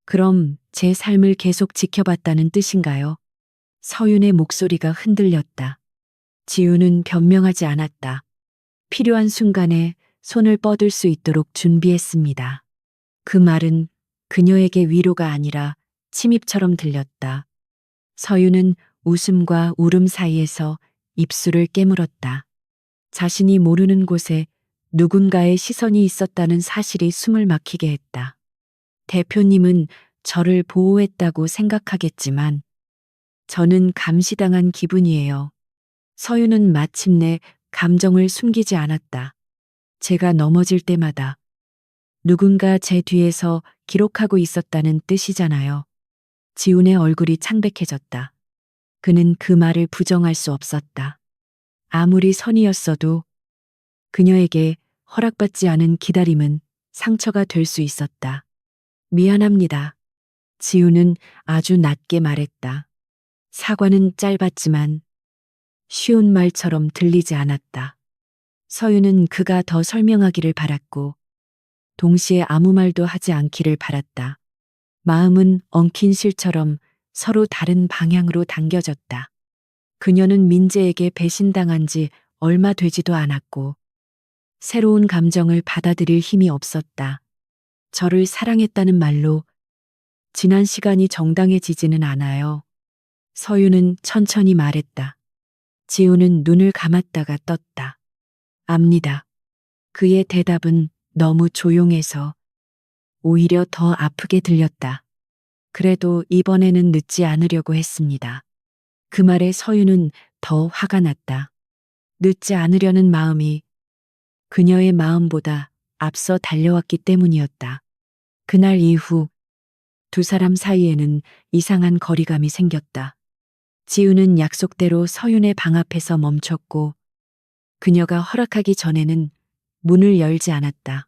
그럼 제 삶을 계속 지켜봤다는 뜻인가요? 서윤의 목소리가 흔들렸다. 지우는 변명하지 않았다. 필요한 순간에 손을 뻗을 수 있도록 준비했습니다. 그 말은 그녀에게 위로가 아니라 침입처럼 들렸다. 서윤은 웃음과 울음 사이에서 입술을 깨물었다. 자신이 모르는 곳에 누군가의 시선이 있었다는 사실이 숨을 막히게 했다. 대표님은 저를 보호했다고 생각하겠지만 저는 감시당한 기분이에요. 서윤은 마침내 감정을 숨기지 않았다. 제가 넘어질 때마다 누군가 제 뒤에서 기록하고 있었다는 뜻이잖아요. 지훈의 얼굴이 창백해졌다. 그는 그 말을 부정할 수 없었다. 아무리 선이었어도 그녀에게 허락받지 않은 기다림은 상처가 될 수 있었다. 미안합니다. 지훈은 아주 낮게 말했다. 사과는 짧았지만 쉬운 말처럼 들리지 않았다. 서윤은 그가 더 설명하기를 바랐고 동시에 아무 말도 하지 않기를 바랐다. 마음은 엉킨 실처럼 서로 다른 방향으로 당겨졌다. 그녀는 민재에게 배신당한 지 얼마 되지도 않았고 새로운 감정을 받아들일 힘이 없었다. 저를 사랑했다는 말로 지난 시간이 정당해지지는 않아요. 서윤은 천천히 말했다. 지우는 눈을 감았다가 떴다. 압니다. 그의 대답은 너무 조용해서 오히려 더 아프게 들렸다. 그래도 이번에는 늦지 않으려고 했습니다. 그 말에 서윤은 더 화가 났다. 늦지 않으려는 마음이 그녀의 마음보다 앞서 달려왔기 때문이었다. 그날 이후 두 사람 사이에는 이상한 거리감이 생겼다. 지우는 약속대로 서윤의 방 앞에서 멈췄고 그녀가 허락하기 전에는 문을 열지 않았다.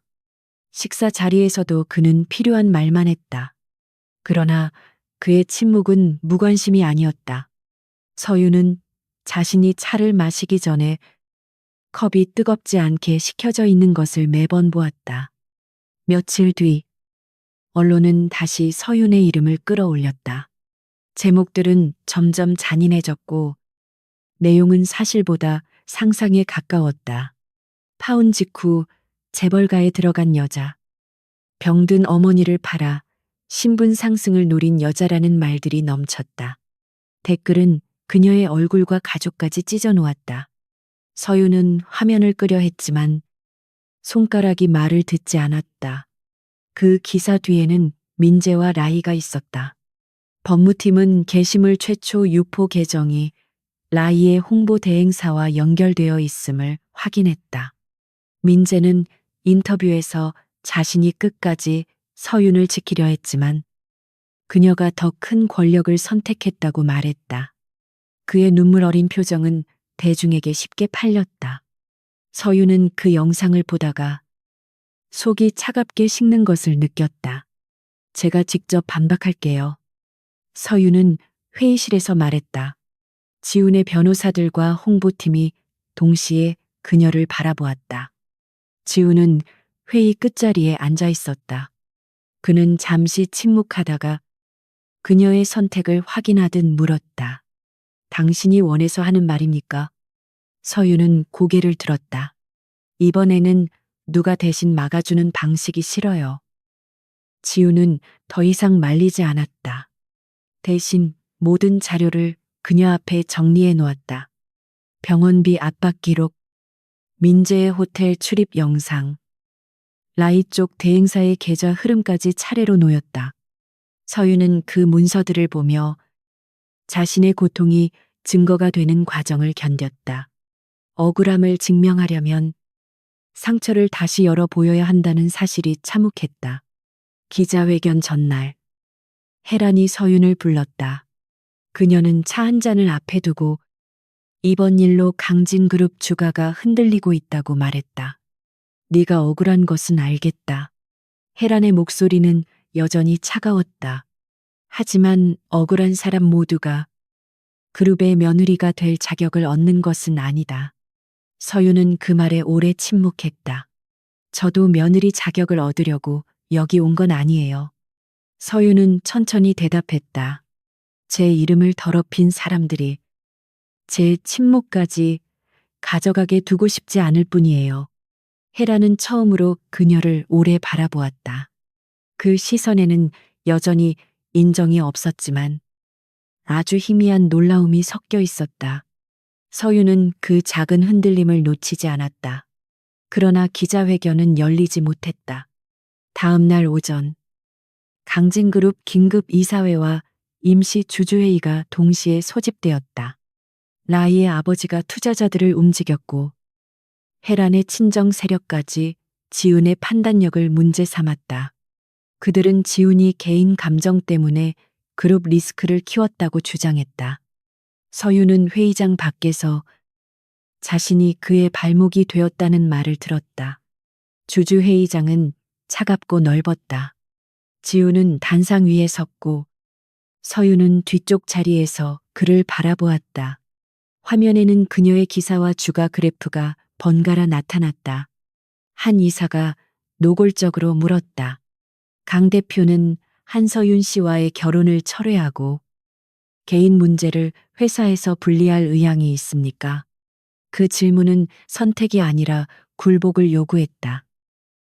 식사 자리에서도 그는 필요한 말만 했다. 그러나 그의 침묵은 무관심이 아니었다. 서윤은 자신이 차를 마시기 전에 컵이 뜨겁지 않게 식혀져 있는 것을 매번 보았다. 며칠 뒤 언론은 다시 서윤의 이름을 끌어올렸다. 제목들은 점점 잔인해졌고 내용은 사실보다 상상에 가까웠다. 파혼 직후 재벌가에 들어간 여자, 병든 어머니를 팔아 신분 상승을 노린 여자라는 말들이 넘쳤다. 댓글은 그녀의 얼굴과 가족까지 찢어 놓았다. 서유는 화면을 끄려 했지만 손가락이 말을 듣지 않았다. 그 기사 뒤에는 민재와 라이가 있었다. 법무팀은 게시물 최초 유포 계정이 라이의 홍보 대행사와 연결되어 있음을 확인했다. 민재는 인터뷰에서 자신이 끝까지 서윤을 지키려 했지만 그녀가 더 큰 권력을 선택했다고 말했다. 그의 눈물 어린 표정은 대중에게 쉽게 팔렸다. 서윤은 그 영상을 보다가 속이 차갑게 식는 것을 느꼈다. 제가 직접 반박할게요. 서윤은 회의실에서 말했다. 지훈의 변호사들과 홍보팀이 동시에 그녀를 바라보았다. 지훈은 회의 끝자리에 앉아 있었다. 그는 잠시 침묵하다가 그녀의 선택을 확인하듯 물었다. 당신이 원해서 하는 말입니까? 서윤은 고개를 들었다. 이번에는 누가 대신 막아주는 방식이 싫어요. 지훈은 더 이상 말리지 않았다. 대신 모든 자료를 그녀 앞에 정리해 놓았다. 병원비 압박 기록, 민재의 호텔 출입 영상, 라이 쪽 대행사의 계좌 흐름까지 차례로 놓였다. 서윤은 그 문서들을 보며 자신의 고통이 증거가 되는 과정을 견뎠다. 억울함을 증명하려면 상처를 다시 열어 보여야 한다는 사실이 참혹했다. 기자회견 전날, 혜란이 서윤을 불렀다. 그녀는 차 한 잔을 앞에 두고 이번 일로 강진그룹 주가가 흔들리고 있다고 말했다. 네가 억울한 것은 알겠다. 혜란의 목소리는 여전히 차가웠다. 하지만 억울한 사람 모두가 그룹의 며느리가 될 자격을 얻는 것은 아니다. 서윤은 그 말에 오래 침묵했다. 저도 며느리 자격을 얻으려고 여기 온 건 아니에요. 서윤은 천천히 대답했다. 제 이름을 더럽힌 사람들이 제 침묵까지 가져가게 두고 싶지 않을 뿐이에요. 혜라는 처음으로 그녀를 오래 바라보았다. 그 시선에는 여전히 인정이 없었지만 아주 희미한 놀라움이 섞여 있었다. 서윤은 그 작은 흔들림을 놓치지 않았다. 그러나 기자회견은 열리지 못했다. 다음 날 오전, 강진그룹 긴급 이사회와 임시 주주회의가 동시에 소집되었다. 라이의 아버지가 투자자들을 움직였고 혜란의 친정 세력까지 지훈의 판단력을 문제 삼았다. 그들은 지훈이 개인 감정 때문에 그룹 리스크를 키웠다고 주장했다. 서윤은 회의장 밖에서 자신이 그의 발목이 되었다는 말을 들었다. 주주회의장은 차갑고 넓었다. 지훈은 단상 위에 섰고 서윤은 뒤쪽 자리에서 그를 바라보았다. 화면에는 그녀의 기사와 주가 그래프가 번갈아 나타났다. 한 이사가 노골적으로 물었다. 강 대표는 한서윤 씨와의 결혼을 철회하고 개인 문제를 회사에서 분리할 의향이 있습니까? 그 질문은 선택이 아니라 굴복을 요구했다.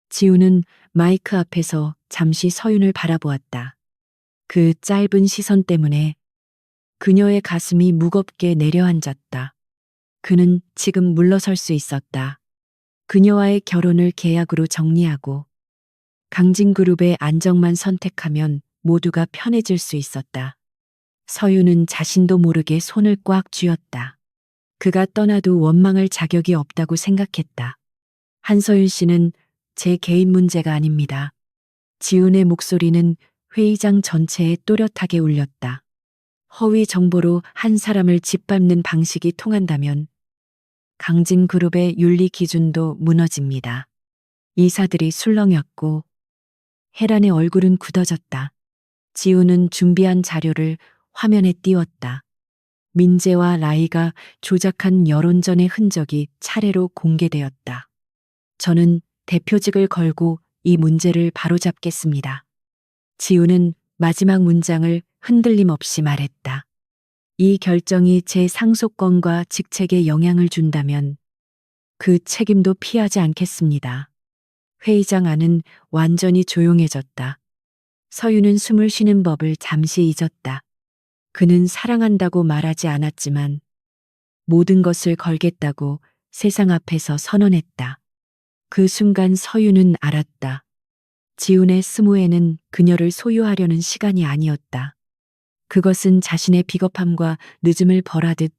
지우는 마이크 앞에서 잠시 서윤을 바라보았다. 그 짧은 시선 때문에 그녀의 가슴이 무겁게 내려앉았다. 그는 지금 물러설 수 있었다. 그녀와의 결혼을 계약으로 정리하고 강진그룹의 안정만 선택하면 모두가 편해질 수 있었다. 서윤은 자신도 모르게 손을 꽉 쥐었다. 그가 떠나도 원망할 자격이 없다고 생각했다. 한서윤 씨는 제 개인 문제가 아닙니다. 지훈의 목소리는 회의장 전체에 또렷하게 울렸다. 허위 정보로 한 사람을 짓밟는 방식이 통한다면 강진그룹의 윤리 기준도 무너집니다. 이사들이 술렁였고 혜란의 얼굴은 굳어졌다. 지훈은 준비한 자료를 화면에 띄웠다. 민재와 라이가 조작한 여론전의 흔적이 차례로 공개되었다. 저는 대표직을 걸고 이 문제를 바로잡겠습니다. 지훈은 마지막 문장을 흔들림 없이 말했다. 이 결정이 제 상속권과 직책에 영향을 준다면 그 책임도 피하지 않겠습니다. 회의장 안은 완전히 조용해졌다. 서유는 숨을 쉬는 법을 잠시 잊었다. 그는 사랑한다고 말하지 않았지만 모든 것을 걸겠다고 세상 앞에서 선언했다. 그 순간 서유는 알았다. 지훈의 스모에는 그녀를 소유하려는 시간이 아니었다. 그것은 자신의 비겁함과 늦음을 벌하듯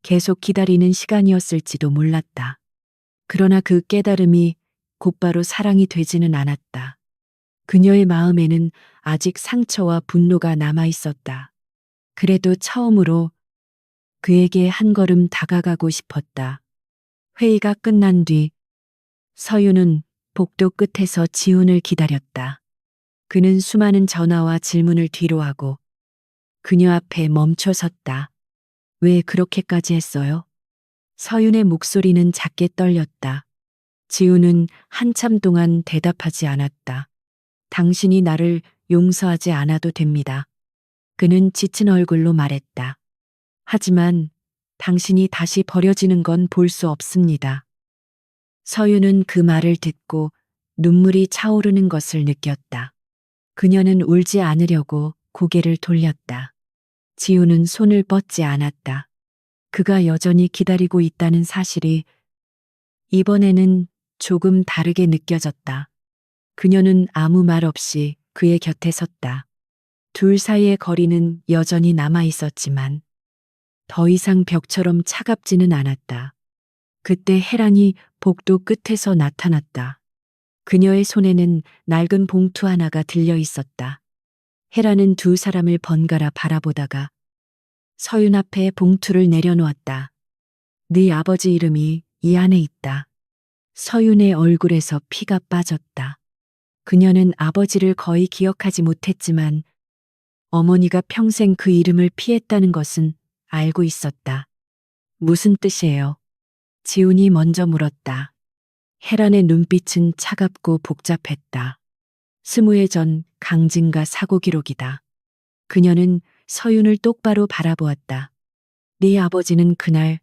계속 기다리는 시간이었을지도 몰랐다. 그러나 그 깨달음이 곧바로 사랑이 되지는 않았다. 그녀의 마음에는 아직 상처와 분노가 남아 있었다. 그래도 처음으로 그에게 한 걸음 다가가고 싶었다. 회의가 끝난 뒤 서유는 복도 끝에서 지훈을 기다렸다. 그는 수많은 전화와 질문을 뒤로하고 그녀 앞에 멈춰 섰다. 왜 그렇게까지 했어요? 서윤의 목소리는 작게 떨렸다. 지훈은 한참 동안 대답하지 않았다. 당신이 나를 용서하지 않아도 됩니다. 그는 지친 얼굴로 말했다. 하지만 당신이 다시 버려지는 건 볼 수 없습니다. 서윤은 그 말을 듣고 눈물이 차오르는 것을 느꼈다. 그녀는 울지 않으려고 고개를 돌렸다. 지우는 손을 뻗지 않았다. 그가 여전히 기다리고 있다는 사실이 이번에는 조금 다르게 느껴졌다. 그녀는 아무 말 없이 그의 곁에 섰다. 둘 사이의 거리는 여전히 남아 있었지만 더 이상 벽처럼 차갑지는 않았다. 그때 혜란이 복도 끝에서 나타났다. 그녀의 손에는 낡은 봉투 하나가 들려 있었다. 혜란은 두 사람을 번갈아 바라보다가 서윤 앞에 봉투를 내려놓았다. 네 아버지 이름이 이 안에 있다. 서윤의 얼굴에서 피가 빠졌다. 그녀는 아버지를 거의 기억하지 못했지만 어머니가 평생 그 이름을 피했다는 것은 알고 있었다. 무슨 뜻이에요? 지훈이 먼저 물었다. 혜란의 눈빛은 차갑고 복잡했다. 20회 전 강진과 사고 기록이다. 그녀는 서윤을 똑바로 바라보았다. 네 아버지는 그날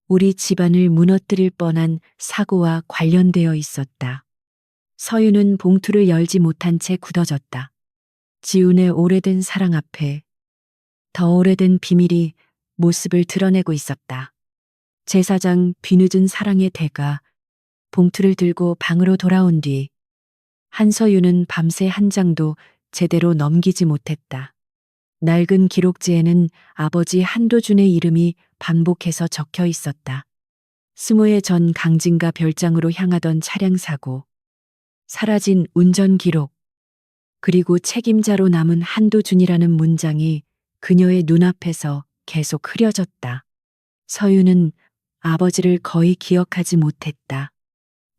우리 집안을 무너뜨릴 뻔한 사고와 관련되어 있었다. 서윤은 봉투를 열지 못한 채 굳어졌다. 지훈의 오래된 사랑 앞에 더 오래된 비밀이 모습을 드러내고 있었다. 제사장 뒤늦은 사랑의 대가 봉투를 들고 방으로 돌아온 뒤 한서윤은 밤새 한 장도 제대로 넘기지 못했다. 낡은 기록지에는 아버지 한도준의 이름이 반복해서 적혀 있었다. 20회 전 강진과 별장으로 향하던 차량 사고, 사라진 운전 기록, 그리고 책임자로 남은 한도준이라는 문장이 그녀의 눈앞에서 계속 흐려졌다. 서윤은 아버지를 거의 기억하지 못했다.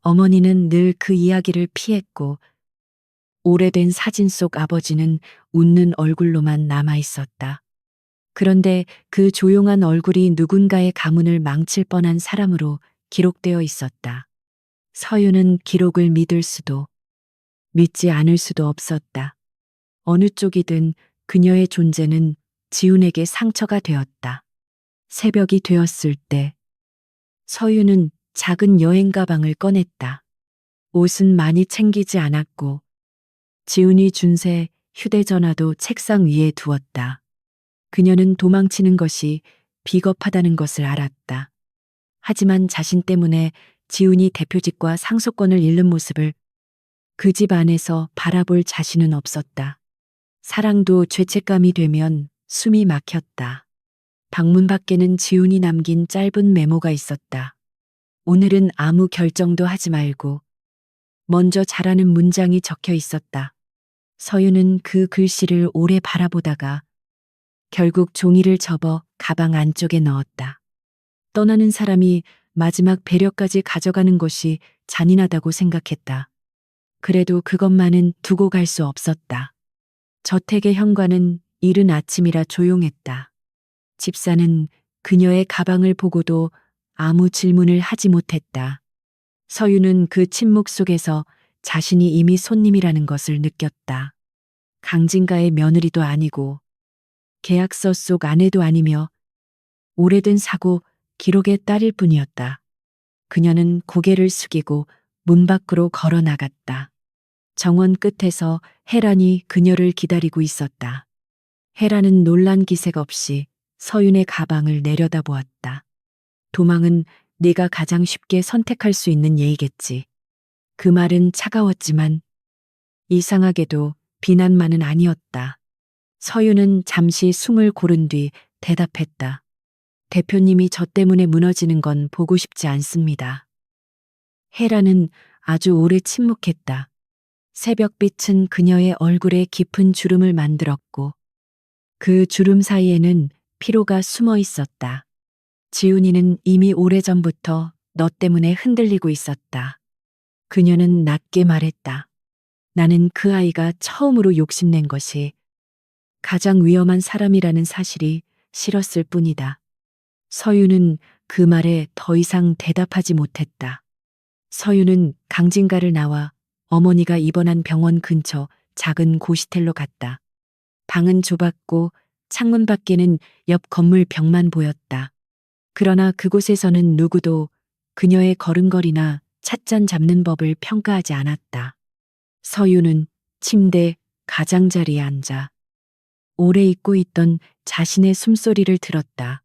어머니는 늘 그 이야기를 피했고 오래된 사진 속 아버지는 웃는 얼굴로만 남아 있었다. 그런데 그 조용한 얼굴이 누군가의 가문을 망칠 뻔한 사람으로 기록되어 있었다. 서윤은 기록을 믿을 수도 믿지 않을 수도 없었다. 어느 쪽이든 그녀의 존재는 지훈에게 상처가 되었다. 새벽이 되었을 때 서윤은 작은 여행 가방을 꺼냈다. 옷은 많이 챙기지 않았고 지훈이 준 새 휴대전화도 책상 위에 두었다. 그녀는 도망치는 것이 비겁하다는 것을 알았다. 하지만 자신 때문에 지훈이 대표직과 상속권을 잃는 모습을 그 집 안에서 바라볼 자신은 없었다. 사랑도 죄책감이 되면 숨이 막혔다. 방문 밖에는 지훈이 남긴 짧은 메모가 있었다. 오늘은 아무 결정도 하지 말고 먼저 잘하는 문장이 적혀 있었다. 서윤은 그 글씨를 오래 바라보다가 결국 종이를 접어 가방 안쪽에 넣었다. 떠나는 사람이 마지막 배려까지 가져가는 것이 잔인하다고 생각했다. 그래도 그것만은 두고 갈 수 없었다. 저택의 현관은 이른 아침이라 조용했다. 집사는 그녀의 가방을 보고도 아무 질문을 하지 못했다. 서윤은 그 침묵 속에서 자신이 이미 손님이라는 것을 느꼈다. 강진가의 며느리도 아니고 계약서 속 아내도 아니며 오래된 사고 기록의 딸일 뿐이었다. 그녀는 고개를 숙이고 문 밖으로 걸어 나갔다. 정원 끝에서 혜란이 그녀를 기다리고 있었다. 혜란은 놀란 기색 없이 서윤의 가방을 내려다보았다. 도망은 네가 가장 쉽게 선택할 수 있는 예이겠지. 그 말은 차가웠지만 이상하게도 비난만은 아니었다. 서윤은 잠시 숨을 고른 뒤 대답했다. 대표님이 저 때문에 무너지는 건 보고 싶지 않습니다. 혜란은 아주 오래 침묵했다. 새벽빛은 그녀의 얼굴에 깊은 주름을 만들었고 그 주름 사이에는 피로가 숨어 있었다. 지훈이는 이미 오래전부터 너 때문에 흔들리고 있었다. 그녀는 낮게 말했다. 나는 그 아이가 처음으로 욕심낸 것이 가장 위험한 사람이라는 사실이 싫었을 뿐이다. 서윤은 그 말에 더 이상 대답하지 못했다. 서윤은 강진가를 나와 어머니가 입원한 병원 근처 작은 고시텔로 갔다. 방은 좁았고 창문 밖에는 옆 건물 벽만 보였다. 그러나 그곳에서는 누구도 그녀의 걸음걸이나 찻잔 잡는 법을 평가하지 않았다. 서윤은 침대 가장자리에 앉아 오래 잊고 있던 자신의 숨소리를 들었다.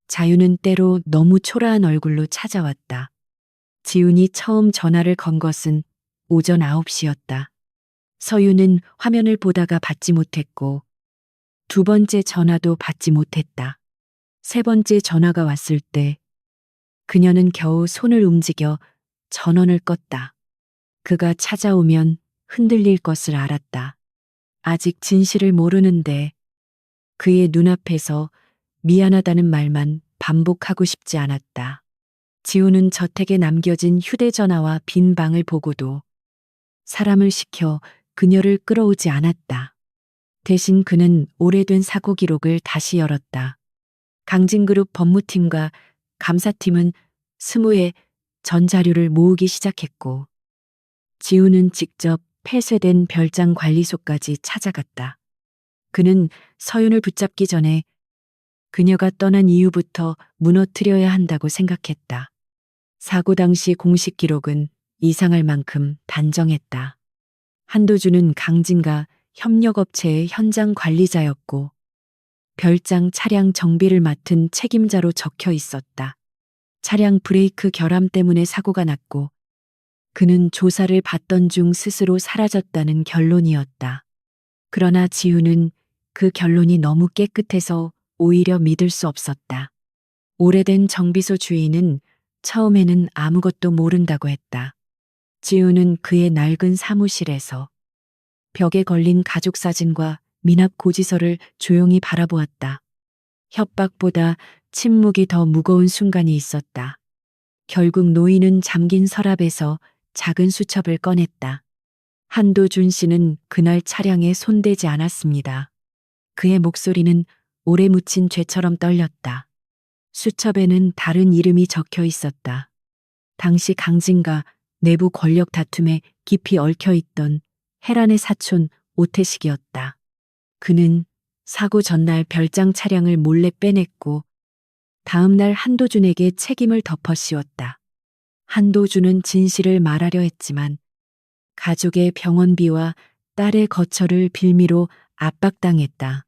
자유는 때로 너무 초라한 얼굴로 찾아왔다. 지훈이 처음 전화를 건 것은 오전 9시였다. 서윤은 화면을 보다가 받지 못했고 두 번째 전화도 받지 못했다. 세 번째 전화가 왔을 때 그녀는 겨우 손을 움직여 전원을 껐다. 그가 찾아오면 흔들릴 것을 알았다. 아직 진실을 모르는데 그의 눈앞에서 미안하다는 말만 반복하고 싶지 않았다. 지우는 저택에 남겨진 휴대전화와 빈 방을 보고도 사람을 시켜 그녀를 끌어오지 않았다. 대신 그는 오래된 사고 기록을 다시 열었다. 강진그룹 법무팀과 감사팀은 20회 전 자료를 모으기 시작했고 지우는 직접 폐쇄된 별장 관리소까지 찾아갔다. 그는 서윤을 붙잡기 전에 그녀가 떠난 이유부터 무너뜨려야 한다고 생각했다. 사고 당시 공식 기록은 이상할 만큼 단정했다. 한도준은 강진과 협력업체의 현장 관리자였고 별장 차량 정비를 맡은 책임자로 적혀 있었다. 차량 브레이크 결함 때문에 사고가 났고 그는 조사를 받던 중 스스로 사라졌다는 결론이었다. 그러나 지우는 그 결론이 너무 깨끗해서 오히려 믿을 수 없었다. 오래된 정비소 주인은 처음에는 아무것도 모른다고 했다. 지우는 그의 낡은 사무실에서 벽에 걸린 가족 사진과 미납 고지서를 조용히 바라보았다. 협박보다 침묵이 더 무거운 순간이 있었다. 결국 노인은 잠긴 서랍에서 작은 수첩을 꺼냈다. 한도준 씨는 그날 차량에 손대지 않았습니다. 그의 목소리는 오래 묻힌 죄처럼 떨렸다. 수첩에는 다른 이름이 적혀 있었다. 당시 강진과 내부 권력 다툼에 깊이 얽혀 있던 혜란의 사촌 오태식이었다. 그는 사고 전날 별장 차량을 몰래 빼냈고 다음 날 한도준에게 책임을 덮어 씌웠다. 한도준은 진실을 말하려 했지만 가족의 병원비와 딸의 거처를 빌미로 압박당했다.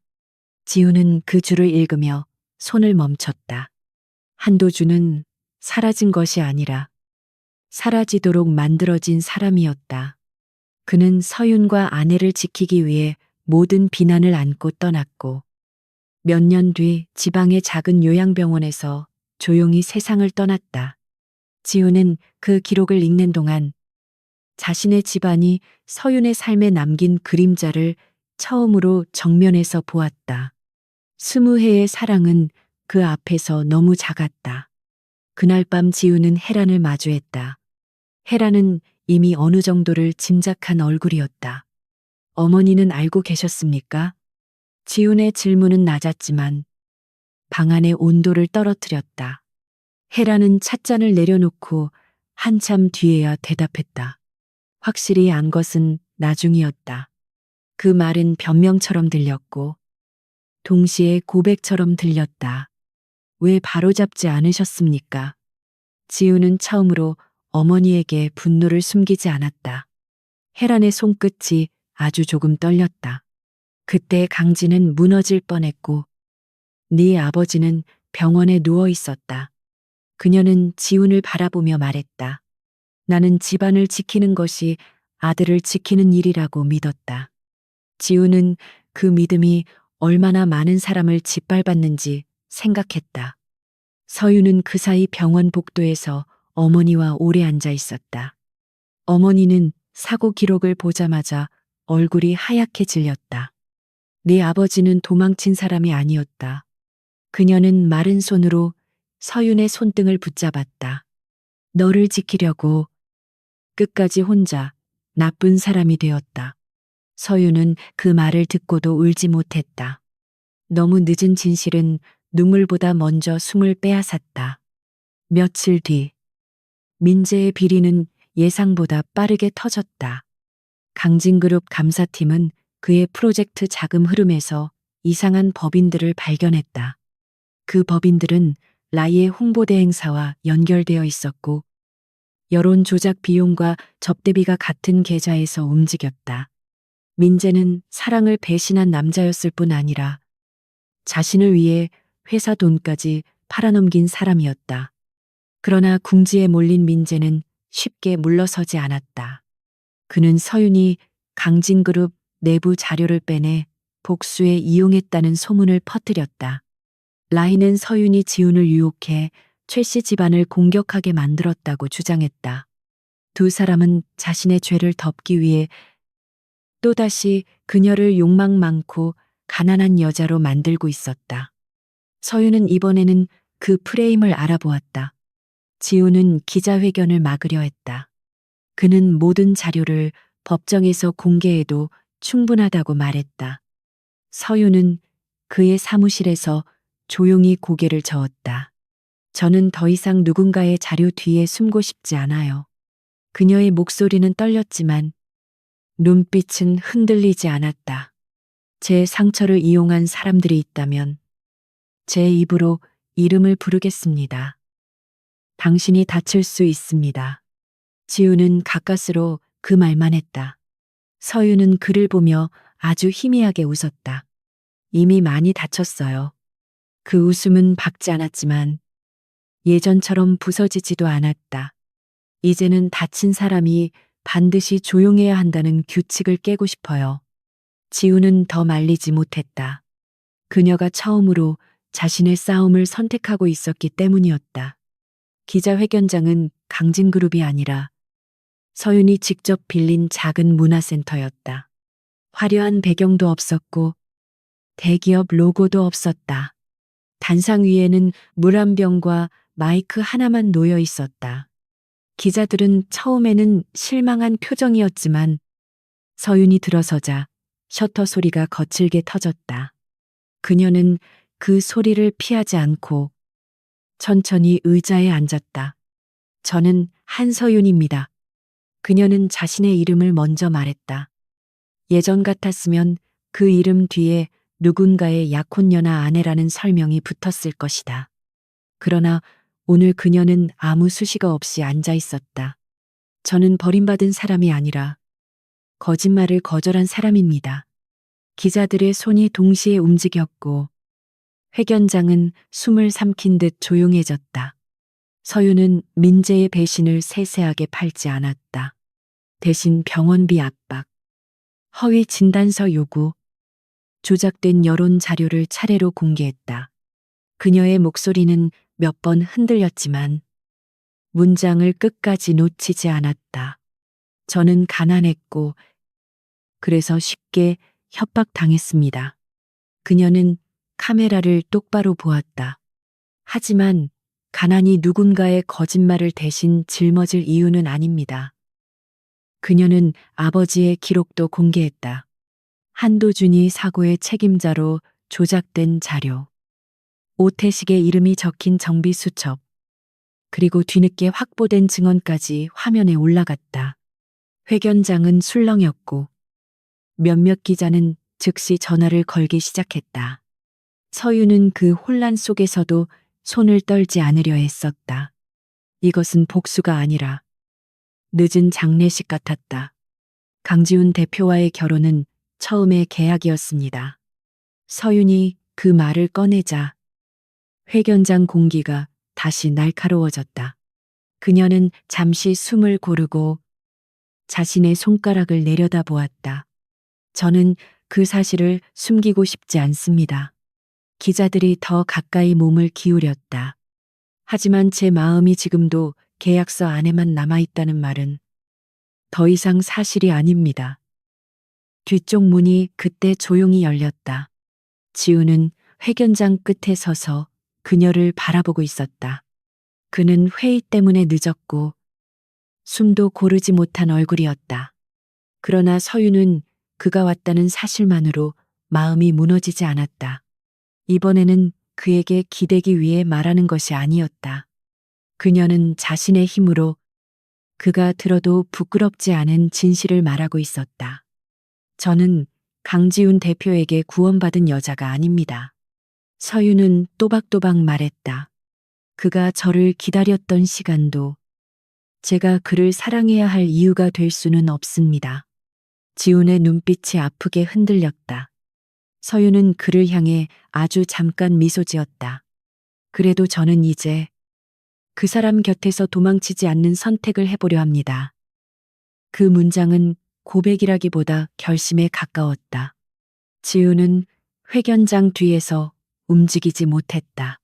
지우는 그 줄을 읽으며 손을 멈췄다. 한도준은 사라진 것이 아니라 사라지도록 만들어진 사람이었다. 그는 서윤과 아내를 지키기 위해 모든 비난을 안고 떠났고 몇 년 뒤 지방의 작은 요양병원에서 조용히 세상을 떠났다. 지우는 그 기록을 읽는 동안 자신의 집안이 서윤의 삶에 남긴 그림자를 처음으로 정면에서 보았다. 20회의 사랑은 그 앞에서 너무 작았다. 그날 밤 지우는 혜란을 마주했다. 혜란은 이미 어느 정도를 짐작한 얼굴이었다. 어머니는 알고 계셨습니까? 지훈의 질문은 낮았지만 방 안의 온도를 떨어뜨렸다. 혜란은 찻잔을 내려놓고 한참 뒤에야 대답했다. 확실히 안 것은 나중이었다. 그 말은 변명처럼 들렸고 동시에 고백처럼 들렸다. 왜 바로잡지 않으셨습니까? 지우는 처음으로 어머니에게 분노를 숨기지 않았다. 혜란의 손끝이 아주 조금 떨렸다. 그때 강진은 무너질 뻔했고 네 아버지는 병원에 누워 있었다. 그녀는 지훈을 바라보며 말했다. 나는 집안을 지키는 것이 아들을 지키는 일이라고 믿었다. 지훈은 그 믿음이 얼마나 많은 사람을 짓밟았는지 생각했다. 서유는 그 사이 병원 복도에서 어머니와 오래 앉아 있었다. 어머니는 사고 기록을 보자마자 얼굴이 하얗게 질렸다. 네 아버지는 도망친 사람이 아니었다. 그녀는 마른 손으로 서윤의 손등을 붙잡았다. 너를 지키려고 끝까지 혼자 나쁜 사람이 되었다. 서윤은 그 말을 듣고도 울지 못했다. 너무 늦은 진실은 눈물보다 먼저 숨을 빼앗았다. 며칠 뒤 민재의 비리는 예상보다 빠르게 터졌다. 강진그룹 감사팀은 그의 프로젝트 자금 흐름에서 이상한 법인들을 발견했다. 그 법인들은 라이의 홍보대 행사와 연결되어 있었고 여론 조작 비용과 접대비가 같은 계좌에서 움직였다. 민재는 사랑을 배신한 남자였을 뿐 아니라 자신을 위해 회사 돈까지 팔아넘긴 사람이었다. 그러나 궁지에 몰린 민재는 쉽게 물러서지 않았다. 그는 서윤이 강진그룹 내부 자료를 빼내 복수에 이용했다는 소문을 퍼뜨렸다. 라이는 서윤이 지훈을 유혹해 최 씨 집안을 공격하게 만들었다고 주장했다. 두 사람은 자신의 죄를 덮기 위해 또다시 그녀를 욕망 많고 가난한 여자로 만들고 있었다. 서윤은 이번에는 그 프레임을 알아보았다. 지훈은 기자회견을 막으려 했다. 그는 모든 자료를 법정에서 공개해도 충분하다고 말했다. 서윤은 그의 사무실에서 조용히 고개를 저었다. 저는 더 이상 누군가의 자료 뒤에 숨고 싶지 않아요. 그녀의 목소리는 떨렸지만 눈빛은 흔들리지 않았다. 제 상처를 이용한 사람들이 있다면 제 입으로 이름을 부르겠습니다. 당신이 다칠 수 있습니다. 지우는 가까스로 그 말만 했다. 서유는 그를 보며 아주 희미하게 웃었다. 이미 많이 다쳤어요. 그 웃음은 박지 않았지만 예전처럼 부서지지도 않았다. 이제는 다친 사람이 반드시 조용해야 한다는 규칙을 깨고 싶어요. 지우는 더 말리지 못했다. 그녀가 처음으로 자신의 싸움을 선택하고 있었기 때문이었다. 기자회견장은 강진그룹이 아니라 서윤이 직접 빌린 작은 문화센터였다. 화려한 배경도 없었고 대기업 로고도 없었다. 단상 위에는 물 한 병과 마이크 하나만 놓여 있었다. 기자들은 처음에는 실망한 표정이었지만 서윤이 들어서자 셔터 소리가 거칠게 터졌다. 그녀는 그 소리를 피하지 않고 천천히 의자에 앉았다. 저는 한서윤입니다. 그녀는 자신의 이름을 먼저 말했다. 예전 같았으면 그 이름 뒤에 누군가의 약혼녀나 아내라는 설명이 붙었을 것이다. 그러나 오늘 그녀는 아무 수식어 없이 앉아 있었다. 저는 버림받은 사람이 아니라 거짓말을 거절한 사람입니다. 기자들의 손이 동시에 움직였고 회견장은 숨을 삼킨 듯 조용해졌다. 서유는 민재의 배신을 세세하게 팔지 않았다. 대신 병원비 압박, 허위 진단서 요구, 조작된 여론 자료를 차례로 공개했다. 그녀의 목소리는 몇 번 흔들렸지만 문장을 끝까지 놓치지 않았다. 저는 가난했고 그래서 쉽게 협박당했습니다. 그녀는 카메라를 똑바로 보았다. 하지만 가난이 누군가의 거짓말을 대신 짊어질 이유는 아닙니다. 그녀는 아버지의 기록도 공개했다. 한도준이 사고의 책임자로 조작된 자료, 오태식의 이름이 적힌 정비수첩, 그리고 뒤늦게 확보된 증언까지 화면에 올라갔다. 회견장은 술렁였고 몇몇 기자는 즉시 전화를 걸기 시작했다. 서유는 그 혼란 속에서도 손을 떨지 않으려 했었다. 이것은 복수가 아니라 늦은 장례식 같았다. 강지훈 대표와의 결혼은 처음의 계약이었습니다. 서윤이 그 말을 꺼내자 회견장 공기가 다시 날카로워졌다. 그녀는 잠시 숨을 고르고 자신의 손가락을 내려다보았다. 저는 그 사실을 숨기고 싶지 않습니다. 기자들이 더 가까이 몸을 기울였다. 하지만 제 마음이 지금도 계약서 안에만 남아있다는 말은 더 이상 사실이 아닙니다. 뒤쪽 문이 그때 조용히 열렸다. 지우는 회견장 끝에 서서 그녀를 바라보고 있었다. 그는 회의 때문에 늦었고 숨도 고르지 못한 얼굴이었다. 그러나 서윤은 그가 왔다는 사실만으로 마음이 무너지지 않았다. 이번에는 그에게 기대기 위해 말하는 것이 아니었다. 그녀는 자신의 힘으로 그가 들어도 부끄럽지 않은 진실을 말하고 있었다. 저는 강지훈 대표에게 구원받은 여자가 아닙니다. 서윤은 또박또박 말했다. 그가 저를 기다렸던 시간도 제가 그를 사랑해야 할 이유가 될 수는 없습니다. 지훈의 눈빛이 아프게 흔들렸다. 서윤은 그를 향해 아주 잠깐 미소 지었다. 그래도 저는 이제 그 사람 곁에서 도망치지 않는 선택을 해보려 합니다. 그 문장은 고백이라기보다 결심에 가까웠다. 지우는 회견장 뒤에서 움직이지 못했다.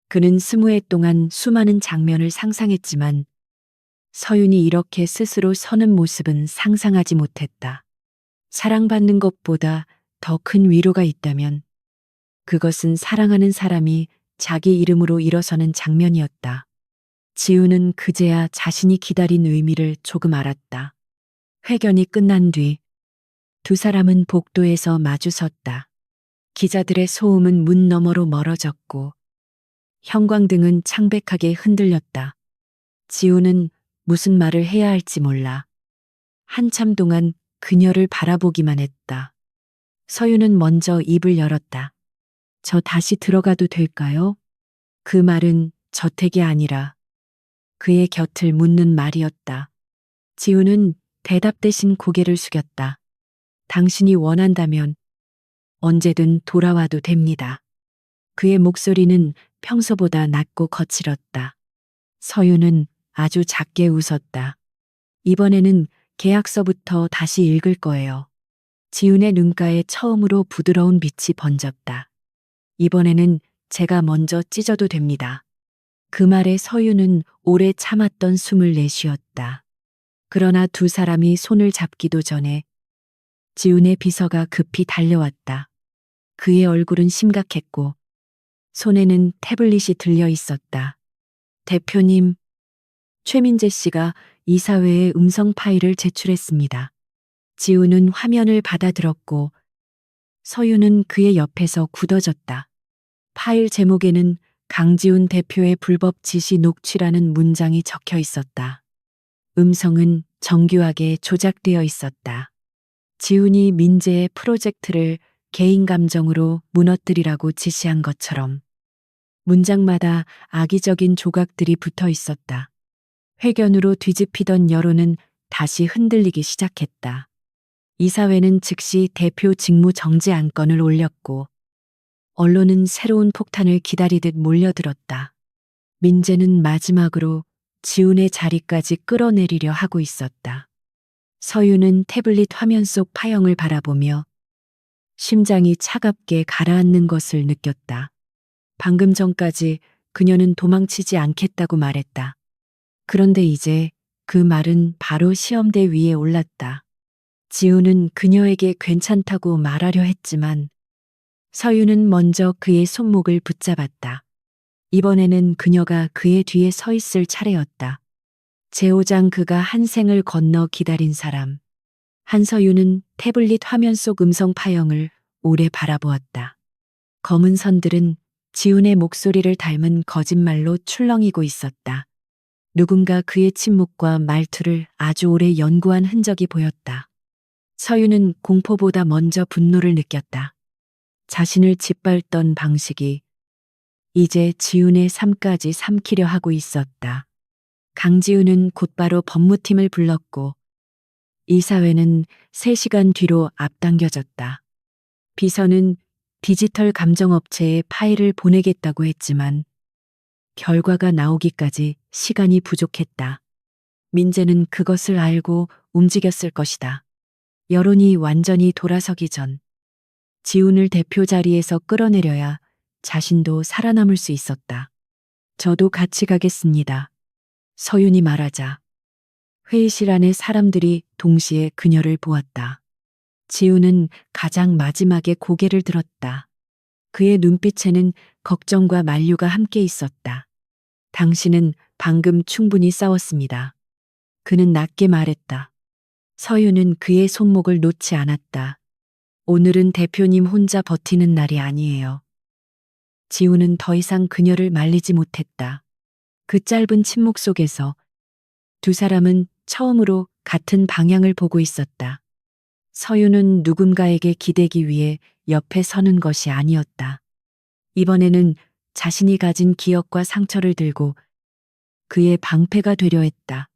그는 20회 동안 수많은 장면을 상상했지만 서윤이 이렇게 스스로 서는 모습은 상상하지 못했다. 사랑받는 것보다 더 큰 위로가 있다면 그것은 사랑하는 사람이 자기 이름으로 일어서는 장면이었다. 지우는 그제야 자신이 기다린 의미를 조금 알았다. 회견이 끝난 뒤 두 사람은 복도에서 마주섰다. 기자들의 소음은 문 너머로 멀어졌고 형광등은 창백하게 흔들렸다. 지우는 무슨 말을 해야 할지 몰라 한참 동안 그녀를 바라보기만 했다. 서윤은 먼저 입을 열었다. 저 다시 들어가도 될까요? 그 말은 저택이 아니라 그의 곁을 묻는 말이었다. 지우는 대답 대신 고개를 숙였다. 당신이 원한다면 언제든 돌아와도 됩니다. 그의 목소리는 평소보다 낮고 거칠었다. 서윤은 아주 작게 웃었다. 이번에는 계약서부터 다시 읽을 거예요. 지훈의 눈가에 처음으로 부드러운 빛이 번졌다. 이번에는 제가 먼저 찢어도 됩니다. 그 말에 서윤은 오래 참았던 숨을 내쉬었다. 그러나 두 사람이 손을 잡기도 전에 지훈의 비서가 급히 달려왔다. 그의 얼굴은 심각했고 손에는 태블릿이 들려 있었다. 대표님, 최민재 씨가 이사회에 음성 파일을 제출했습니다. 지우는 화면을 받아들었고 서윤은 그의 옆에서 굳어졌다. 파일 제목에는 강지훈 대표의 불법 지시 녹취라는 문장이 적혀 있었다. 음성은 정교하게 조작되어 있었다. 지훈이 민재의 프로젝트를 개인 감정으로 무너뜨리라고 지시한 것처럼 문장마다 악의적인 조각들이 붙어 있었다. 회견으로 뒤집히던 여론은 다시 흔들리기 시작했다. 이사회는 즉시 대표 직무 정지 안건을 올렸고 언론은 새로운 폭탄을 기다리듯 몰려들었다. 민재는 마지막으로 지훈의 자리까지 끌어내리려 하고 있었다. 서윤은 태블릿 화면 속 파형을 바라보며 심장이 차갑게 가라앉는 것을 느꼈다. 방금 전까지 그녀는 도망치지 않겠다고 말했다. 그런데 이제 그 말은 바로 시험대 위에 올랐다. 지우는 그녀에게 괜찮다고 말하려 했지만 서윤은 먼저 그의 손목을 붙잡았다. 이번에는 그녀가 그의 뒤에 서 있을 차례였다. 제5장 그가 한 생을 건너 기다린 사람. 한서윤은 태블릿 화면 속 음성 파형을 오래 바라보았다. 검은 선들은 지훈의 목소리를 닮은 거짓말로 출렁이고 있었다. 누군가 그의 침묵과 말투를 아주 오래 연구한 흔적이 보였다. 서윤은 공포보다 먼저 분노를 느꼈다. 자신을 짓밟던 방식이 이제 지훈의 삶까지 삼키려 하고 있었다. 강지훈은 곧바로 법무팀을 불렀고 이사회는 3시간 뒤로 앞당겨졌다. 비서는 디지털 감정업체에 파일을 보내겠다고 했지만 결과가 나오기까지 시간이 부족했다. 민재는 그것을 알고 움직였을 것이다. 여론이 완전히 돌아서기 전 지훈을 대표 자리에서 끌어내려야 자신도 살아남을 수 있었다. 저도 같이 가겠습니다. 서윤이 말하자 회의실 안에 사람들이 동시에 그녀를 보았다. 지훈은 가장 마지막에 고개를 들었다. 그의 눈빛에는 걱정과 만류가 함께 있었다. 당신은 방금 충분히 싸웠습니다. 그는 낮게 말했다. 서윤은 그의 손목을 놓지 않았다. 오늘은 대표님 혼자 버티는 날이 아니에요. 지훈은 더 이상 그녀를 말리지 못했다. 그 짧은 침묵 속에서 두 사람은 처음으로 같은 방향을 보고 있었다. 서윤은 누군가에게 기대기 위해 옆에 서는 것이 아니었다. 이번에는 자신이 가진 기억과 상처를 들고 그의 방패가 되려 했다.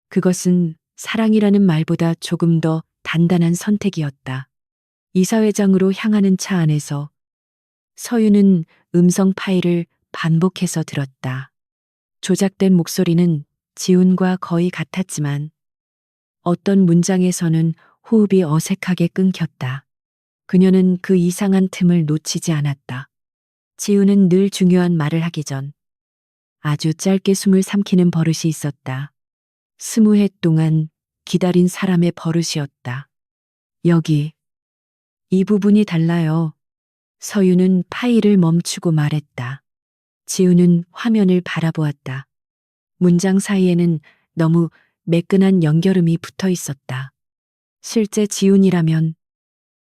그것은 사랑이라는 말보다 조금 더 단단한 선택이었다. 이사회장으로 향하는 차 안에서 서윤은 음성 파일을 반복해서 들었다. 조작된 목소리는 지훈과 거의 같았지만 어떤 문장에서는 호흡이 어색하게 끊겼다. 그녀는 그 이상한 틈을 놓치지 않았다. 지훈은 늘 중요한 말을 하기 전 아주 짧게 숨을 삼키는 버릇이 있었다. 20해 동안 기다린 사람의 버릇이었다. 여기, 이 부분이 달라요. 서윤은 파일을 멈추고 말했다. 지훈은 화면을 바라보았다. 문장 사이에는 너무 매끈한 연결음이 붙어 있었다. 실제 지훈이라면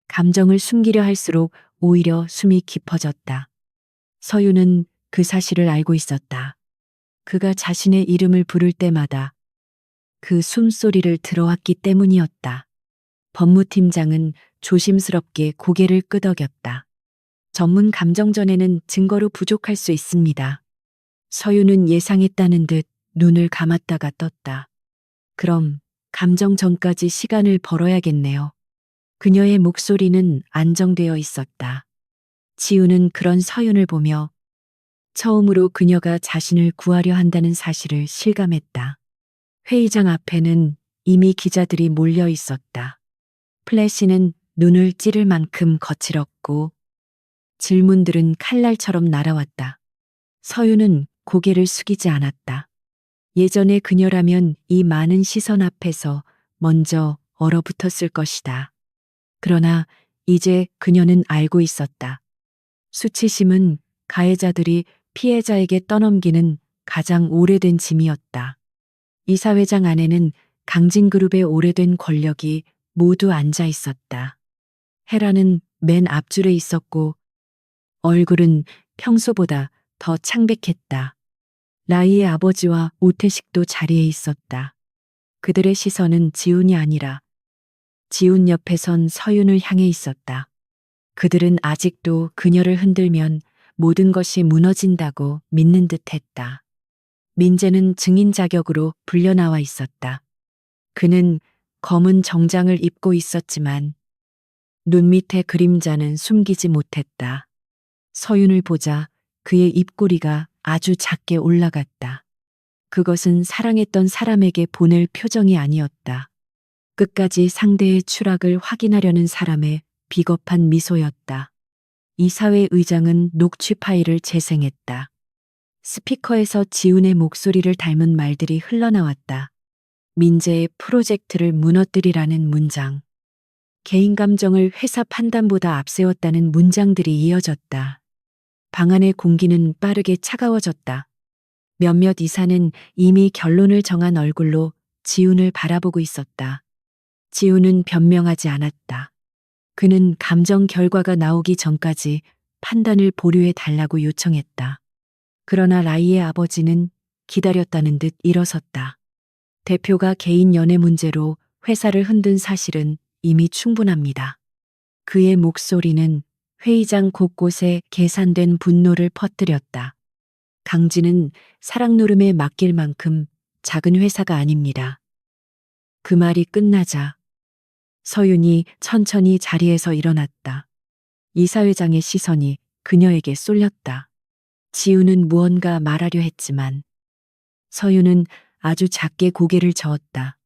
감정을 숨기려 할수록 오히려 숨이 깊어졌다. 서윤은 그 사실을 알고 있었다. 그가 자신의 이름을 부를 때마다 그 숨소리를 들어왔기 때문이었다. 법무팀장은 조심스럽게 고개를 끄덕였다. 전문 감정전에는 증거로 부족할 수 있습니다. 서윤은 예상했다는 듯 눈을 감았다가 떴다. 그럼 감정전까지 시간을 벌어야겠네요. 그녀의 목소리는 안정되어 있었다. 지훈은 그런 서윤을 보며 처음으로 그녀가 자신을 구하려 한다는 사실을 실감했다. 회의장 앞에는 이미 기자들이 몰려 있었다. 플래시는 눈을 찌를 만큼 거칠었고 질문들은 칼날처럼 날아왔다. 서윤은 고개를 숙이지 않았다. 예전에 그녀라면 이 많은 시선 앞에서 먼저 얼어붙었을 것이다. 그러나 이제 그녀는 알고 있었다. 수치심은 가해자들이 피해자에게 떠넘기는 가장 오래된 짐이었다. 이사회장 안에는 강진그룹의 오래된 권력이 모두 앉아 있었다. 헤라는 맨 앞줄에 있었고 얼굴은 평소보다 더 창백했다. 라이의 아버지와 오태식도 자리에 있었다. 그들의 시선은 지훈이 아니라 지훈 옆에 선 서윤을 향해 있었다. 그들은 아직도 그녀를 흔들면 모든 것이 무너진다고 믿는 듯했다. 민재는 증인 자격으로 불려나와 있었다. 그는 검은 정장을 입고 있었지만 눈 밑의 그림자는 숨기지 못했다. 서윤을 보자 그의 입꼬리가 아주 작게 올라갔다. 그것은 사랑했던 사람에게 보낼 표정이 아니었다. 끝까지 상대의 추락을 확인하려는 사람의 비겁한 미소였다. 이사회 의장은 녹취 파일을 재생했다. 스피커에서 지훈의 목소리를 닮은 말들이 흘러나왔다. 민재의 프로젝트를 무너뜨리라는 문장. 개인 감정을 회사 판단보다 앞세웠다는 문장들이 이어졌다. 방 안의 공기는 빠르게 차가워졌다. 몇몇 이사는 이미 결론을 정한 얼굴로 지훈을 바라보고 있었다. 지훈은 변명하지 않았다. 그는 감정 결과가 나오기 전까지 판단을 보류해 달라고 요청했다. 그러나 라이의 아버지는 기다렸다는 듯 일어섰다. 대표가 개인 연애 문제로 회사를 흔든 사실은 이미 충분합니다. 그의 목소리는 회의장 곳곳에 계산된 분노를 퍼뜨렸다. 강진은 사랑 노름에 맡길 만큼 작은 회사가 아닙니다. 그 말이 끝나자 서윤이 천천히 자리에서 일어났다. 이사회장의 시선이 그녀에게 쏠렸다. 지우는 무언가 말하려 했지만 서윤은 아주 작게 고개를 저었다.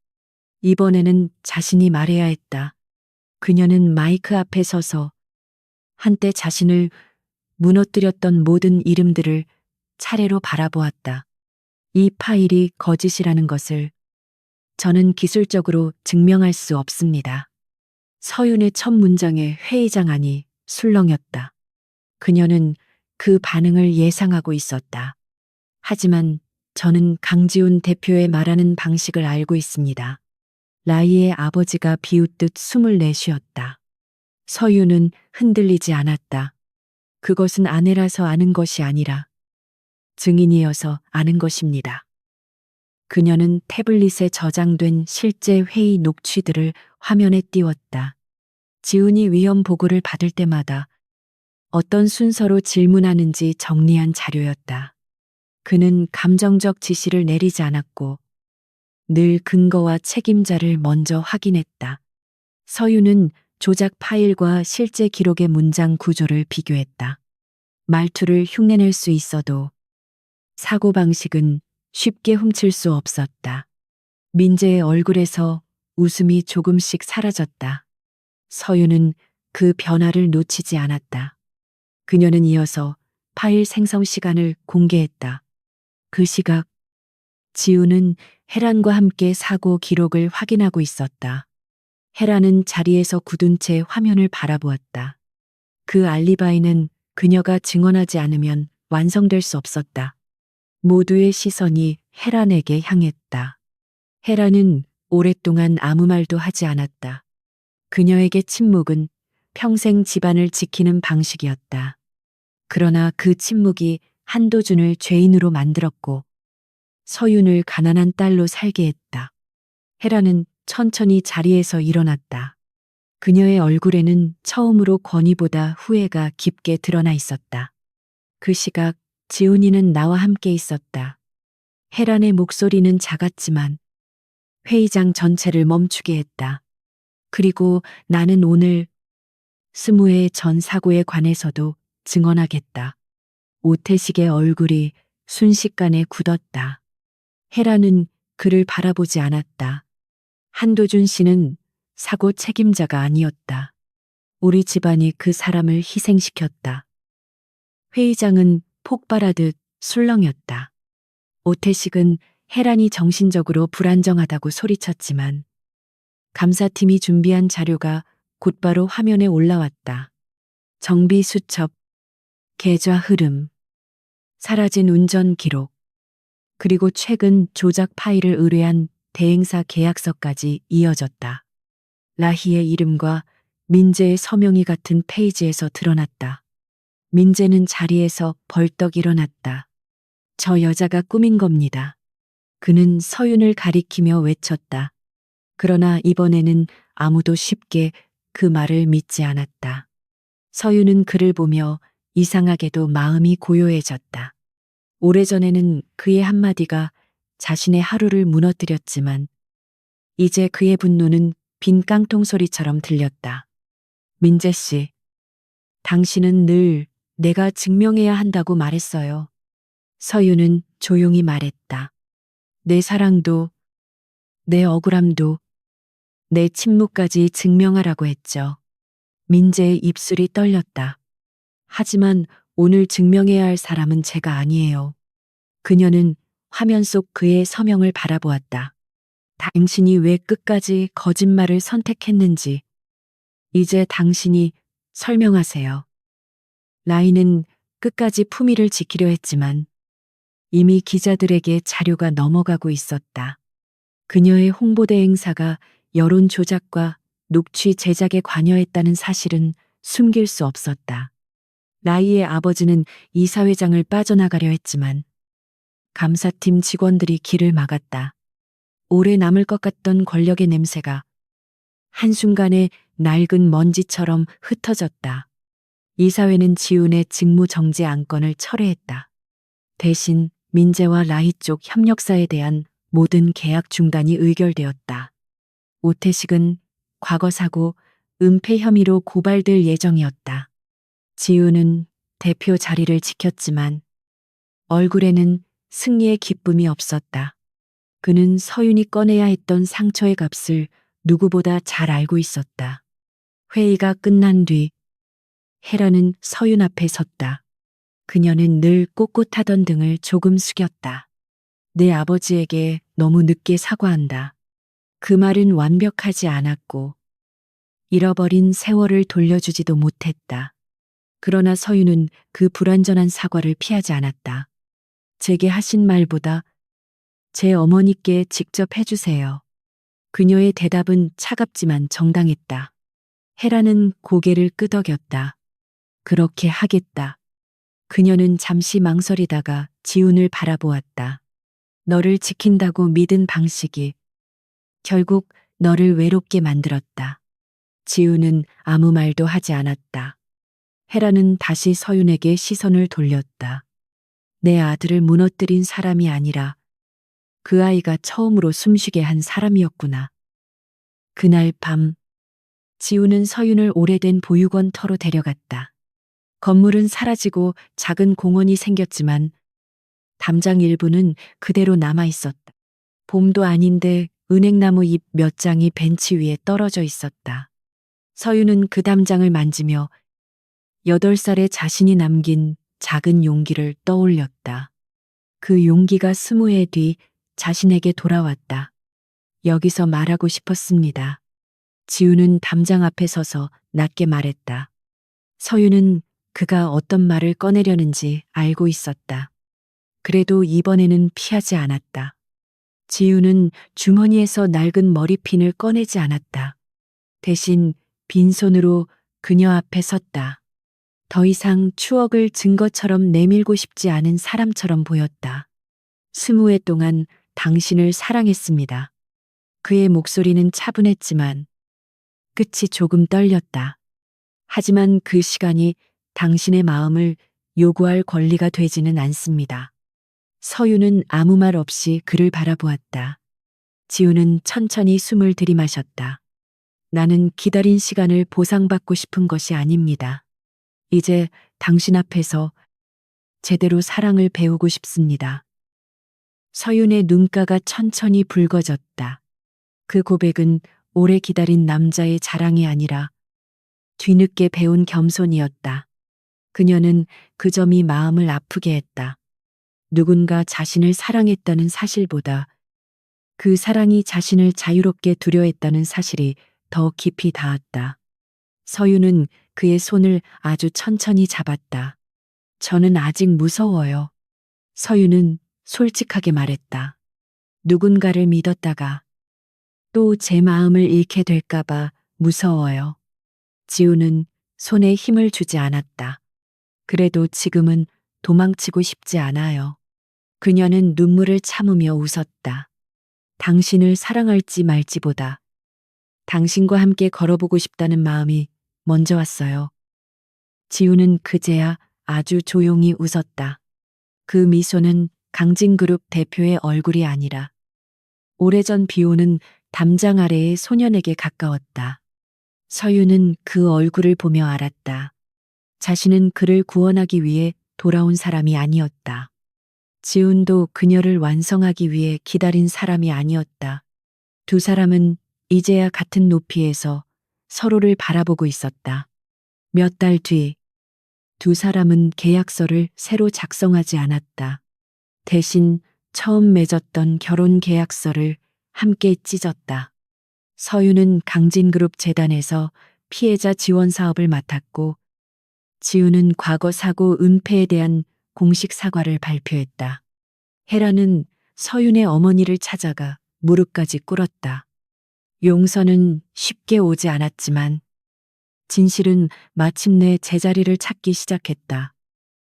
이번에는 자신이 말해야 했다. 그녀는 마이크 앞에 서서 한때 자신을 무너뜨렸던 모든 이름들을 차례로 바라보았다. 이 파일이 거짓이라는 것을 저는 기술적으로 증명할 수 없습니다. 서윤의 첫 문장에 회의장 안이 술렁였다. 그녀는 그 반응을 예상하고 있었다. 하지만 저는 강지훈 대표의 말하는 방식을 알고 있습니다. 라이의 아버지가 비웃듯 숨을 내쉬었다. 서윤은 흔들리지 않았다. 그것은 아내라서 아는 것이 아니라 증인이어서 아는 것입니다. 그녀는 태블릿에 저장된 실제 회의 녹취들을 화면에 띄웠다. 지훈이 위험 보고를 받을 때마다 어떤 순서로 질문하는지 정리한 자료였다. 그는 감정적 지시를 내리지 않았고 늘 근거와 책임자를 먼저 확인했다. 서윤은 조작 파일과 실제 기록의 문장 구조를 비교했다. 말투를 흉내낼 수 있어도 사고방식은 쉽게 훔칠 수 없었다. 민재의 얼굴에서 웃음이 조금씩 사라졌다. 서윤은 그 변화를 놓치지 않았다. 그녀는 이어서 파일 생성 시간을 공개했다. 그 시각, 지우는 혜란과 함께 사고 기록을 확인하고 있었다. 혜란은 자리에서 굳은 채 화면을 바라보았다. 그 알리바이는 그녀가 증언하지 않으면 완성될 수 없었다. 모두의 시선이 혜란에게 향했다. 혜란은 오랫동안 아무 말도 하지 않았다. 그녀에게 침묵은 평생 집안을 지키는 방식이었다. 그러나 그 침묵이 한도준을 죄인으로 만들었고 서윤을 가난한 딸로 살게 했다. 혜란은 천천히 자리에서 일어났다. 그녀의 얼굴에는 처음으로 권위보다 후회가 깊게 드러나 있었다. 그 시각 지훈이는 나와 함께 있었다. 혜란의 목소리는 작았지만 회의장 전체를 멈추게 했다. 그리고 나는 오늘 스무회 전 사고에 관해서도 증언하겠다. 오태식의 얼굴이 순식간에 굳었다. 혜란은 그를 바라보지 않았다. 한도준 씨는 사고 책임자가 아니었다. 우리 집안이 그 사람을 희생시켰다. 회의장은 폭발하듯 술렁였다. 오태식은 혜란이 정신적으로 불안정하다고 소리쳤지만 감사팀이 준비한 자료가 곧바로 화면에 올라왔다. 정비 수첩, 계좌 흐름, 사라진 운전 기록, 그리고 최근 조작 파일을 의뢰한 대행사 계약서까지 이어졌다. 라희의 이름과 민재의 서명이 같은 페이지에서 드러났다. 민재는 자리에서 벌떡 일어났다. 저 여자가 꾸민 겁니다. 그는 서윤을 가리키며 외쳤다. 그러나 이번에는 아무도 쉽게 그 말을 믿지 않았다. 서윤은 그를 보며 이상하게도 마음이 고요해졌다. 오래전에는 그의 한마디가 자신의 하루를 무너뜨렸지만 이제 그의 분노는 빈 깡통 소리처럼 들렸다. 민재 씨, 당신은 늘 내가 증명해야 한다고 말했어요. 서윤은 조용히 말했다. 내 사랑도, 내 억울함도, 내 침묵까지 증명하라고 했죠. 민재의 입술이 떨렸다. 하지만 오늘 증명해야 할 사람은 제가 아니에요. 그녀는 화면 속 그의 서명을 바라보았다. 당신이 왜 끝까지 거짓말을 선택했는지 이제 당신이 설명하세요. 라인은 끝까지 품위를 지키려 했지만 이미 기자들에게 자료가 넘어가고 있었다. 그녀의 홍보대 행사가 여론 조작과 녹취 제작에 관여했다는 사실은 숨길 수 없었다. 라이의 아버지는 이사회장을 빠져나가려 했지만 감사팀 직원들이 길을 막았다. 오래 남을 것 같던 권력의 냄새가 한순간에 낡은 먼지처럼 흩어졌다. 이사회는 지훈의 직무정지 안건을 철회했다. 대신 민재와 라희 쪽 협력사에 대한 모든 계약 중단이 의결되었다. 오태식은 과거 사고, 은폐 혐의로 고발될 예정이었다. 지우는 대표 자리를 지켰지만 얼굴에는 승리의 기쁨이 없었다. 그는 서윤이 꺼내야 했던 상처의 값을 누구보다 잘 알고 있었다. 회의가 끝난 뒤 헤라는 서윤 앞에 섰다. 그녀는 늘 꼿꼿하던 등을 조금 숙였다. 내 아버지에게 너무 늦게 사과한다. 그 말은 완벽하지 않았고 잃어버린 세월을 돌려주지도 못했다. 그러나 서윤은 그 불완전한 사과를 피하지 않았다. 제게 하신 말보다 제 어머니께 직접 해주세요. 그녀의 대답은 차갑지만 정당했다. 헤라는 고개를 끄덕였다. 그렇게 하겠다. 그녀는 잠시 망설이다가 지훈을 바라보았다. 너를 지킨다고 믿은 방식이 결국 너를 외롭게 만들었다. 지훈은 아무 말도 하지 않았다. 헤라는 다시 서윤에게 시선을 돌렸다. 내 아들을 무너뜨린 사람이 아니라 그 아이가 처음으로 숨쉬게 한 사람이었구나. 그날 밤 지훈은 서윤을 오래된 보육원 터로 데려갔다. 건물은 사라지고 작은 공원이 생겼지만 담장 일부는 그대로 남아 있었다. 봄도 아닌데 은행나무 잎 몇 장이 벤치 위에 떨어져 있었다. 서윤은 그 담장을 만지며 8살의 자신이 남긴 작은 용기를 떠올렸다. 그 용기가 20해 뒤 자신에게 돌아왔다. 여기서 말하고 싶었습니다. 지우는 담장 앞에 서서 낮게 말했다. 서윤은 그가 어떤 말을 꺼내려는지 알고 있었다. 그래도 이번에는 피하지 않았다. 지우는 주머니에서 낡은 머리핀을 꺼내지 않았다. 대신 빈손으로 그녀 앞에 섰다. 더 이상 추억을 증거처럼 내밀고 싶지 않은 사람처럼 보였다. 20해 동안 당신을 사랑했습니다. 그의 목소리는 차분했지만 끝이 조금 떨렸다. 하지만 그 시간이 당신의 마음을 요구할 권리가 되지는 않습니다. 서윤은 아무 말 없이 그를 바라보았다. 지우는 천천히 숨을 들이마셨다. 나는 기다린 시간을 보상받고 싶은 것이 아닙니다. 이제 당신 앞에서 제대로 사랑을 배우고 싶습니다. 서윤의 눈가가 천천히 붉어졌다. 그 고백은 오래 기다린 남자의 자랑이 아니라 뒤늦게 배운 겸손이었다. 그녀는 그 점이 마음을 아프게 했다. 누군가 자신을 사랑했다는 사실보다 그 사랑이 자신을 자유롭게 두려 했다는 사실이 더 깊이 닿았다. 서윤은 그의 손을 아주 천천히 잡았다. 저는 아직 무서워요. 서윤은 솔직하게 말했다. 누군가를 믿었다가 또 제 마음을 잃게 될까봐 무서워요. 지우는 손에 힘을 주지 않았다. 그래도 지금은 도망치고 싶지 않아요. 그녀는 눈물을 참으며 웃었다. 당신을 사랑할지 말지보다 당신과 함께 걸어보고 싶다는 마음이 먼저 왔어요. 지우는 그제야 아주 조용히 웃었다. 그 미소는 강진그룹 대표의 얼굴이 아니라 오래전 비오는 담장 아래의 소년에게 가까웠다. 서윤은 그 얼굴을 보며 알았다. 자신은 그를 구원하기 위해 돌아온 사람이 아니었다. 지훈도 그녀를 완성하기 위해 기다린 사람이 아니었다. 두 사람은 이제야 같은 높이에서 서로를 바라보고 있었다. 몇 달 뒤, 두 사람은 계약서를 새로 작성하지 않았다. 대신 처음 맺었던 결혼 계약서를 함께 찢었다. 서윤은 강진그룹 재단에서 피해자 지원 사업을 맡았고, 지우는 과거 사고 은폐에 대한 공식 사과를 발표했다. 헤라는 서윤의 어머니를 찾아가 무릎까지 꿇었다. 용서는 쉽게 오지 않았지만 진실은 마침내 제자리를 찾기 시작했다.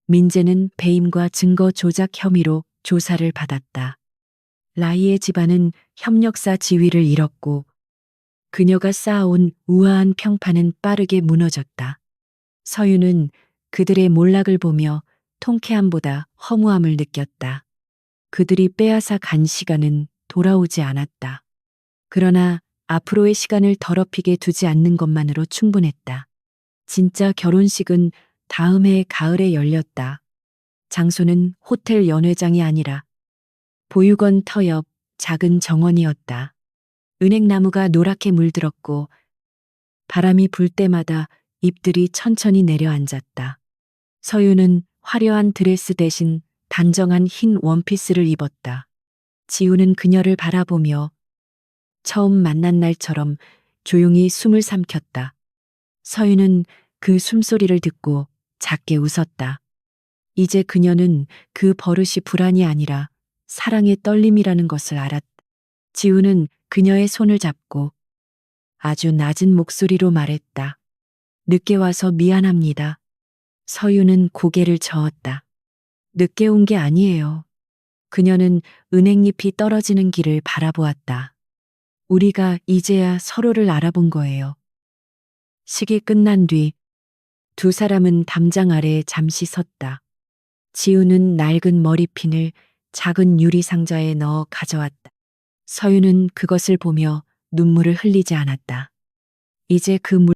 민재는 배임과 증거 조작 혐의로 조사를 받았다. 라이의 집안은 협력사 지위를 잃었고 그녀가 쌓아온 우아한 평판은 빠르게 무너졌다. 서윤은 그들의 몰락을 보며 통쾌함보다 허무함을 느꼈다. 그들이 빼앗아 간 시간은 돌아오지 않았다. 그러나 앞으로의 시간을 더럽히게 두지 않는 것만으로 충분했다. 진짜 결혼식은 다음 해 가을에 열렸다. 장소는 호텔 연회장이 아니라 보육원 터 옆 작은 정원이었다. 은행나무가 노랗게 물들었고 바람이 불 때마다 잎들이 천천히 내려앉았다. 서유는 화려한 드레스 대신 단정한 흰 원피스를 입었다. 지우는 그녀를 바라보며 처음 만난 날처럼 조용히 숨을 삼켰다. 서유는 그 숨소리를 듣고 작게 웃었다. 이제 그녀는 그 버릇이 불안이 아니라 사랑의 떨림이라는 것을 알았다. 지우는 그녀의 손을 잡고 아주 낮은 목소리로 말했다. 늦게 와서 미안합니다. 서유는 고개를 저었다. 늦게 온 게 아니에요. 그녀는 은행잎이 떨어지는 길을 바라보았다. 우리가 이제야 서로를 알아본 거예요. 식이 끝난 뒤 두 사람은 담장 아래에 잠시 섰다. 지우는 낡은 머리핀을 작은 유리 상자에 넣어 가져왔다. 서유는 그것을 보며 눈물을 흘리지 않았다. 이제 그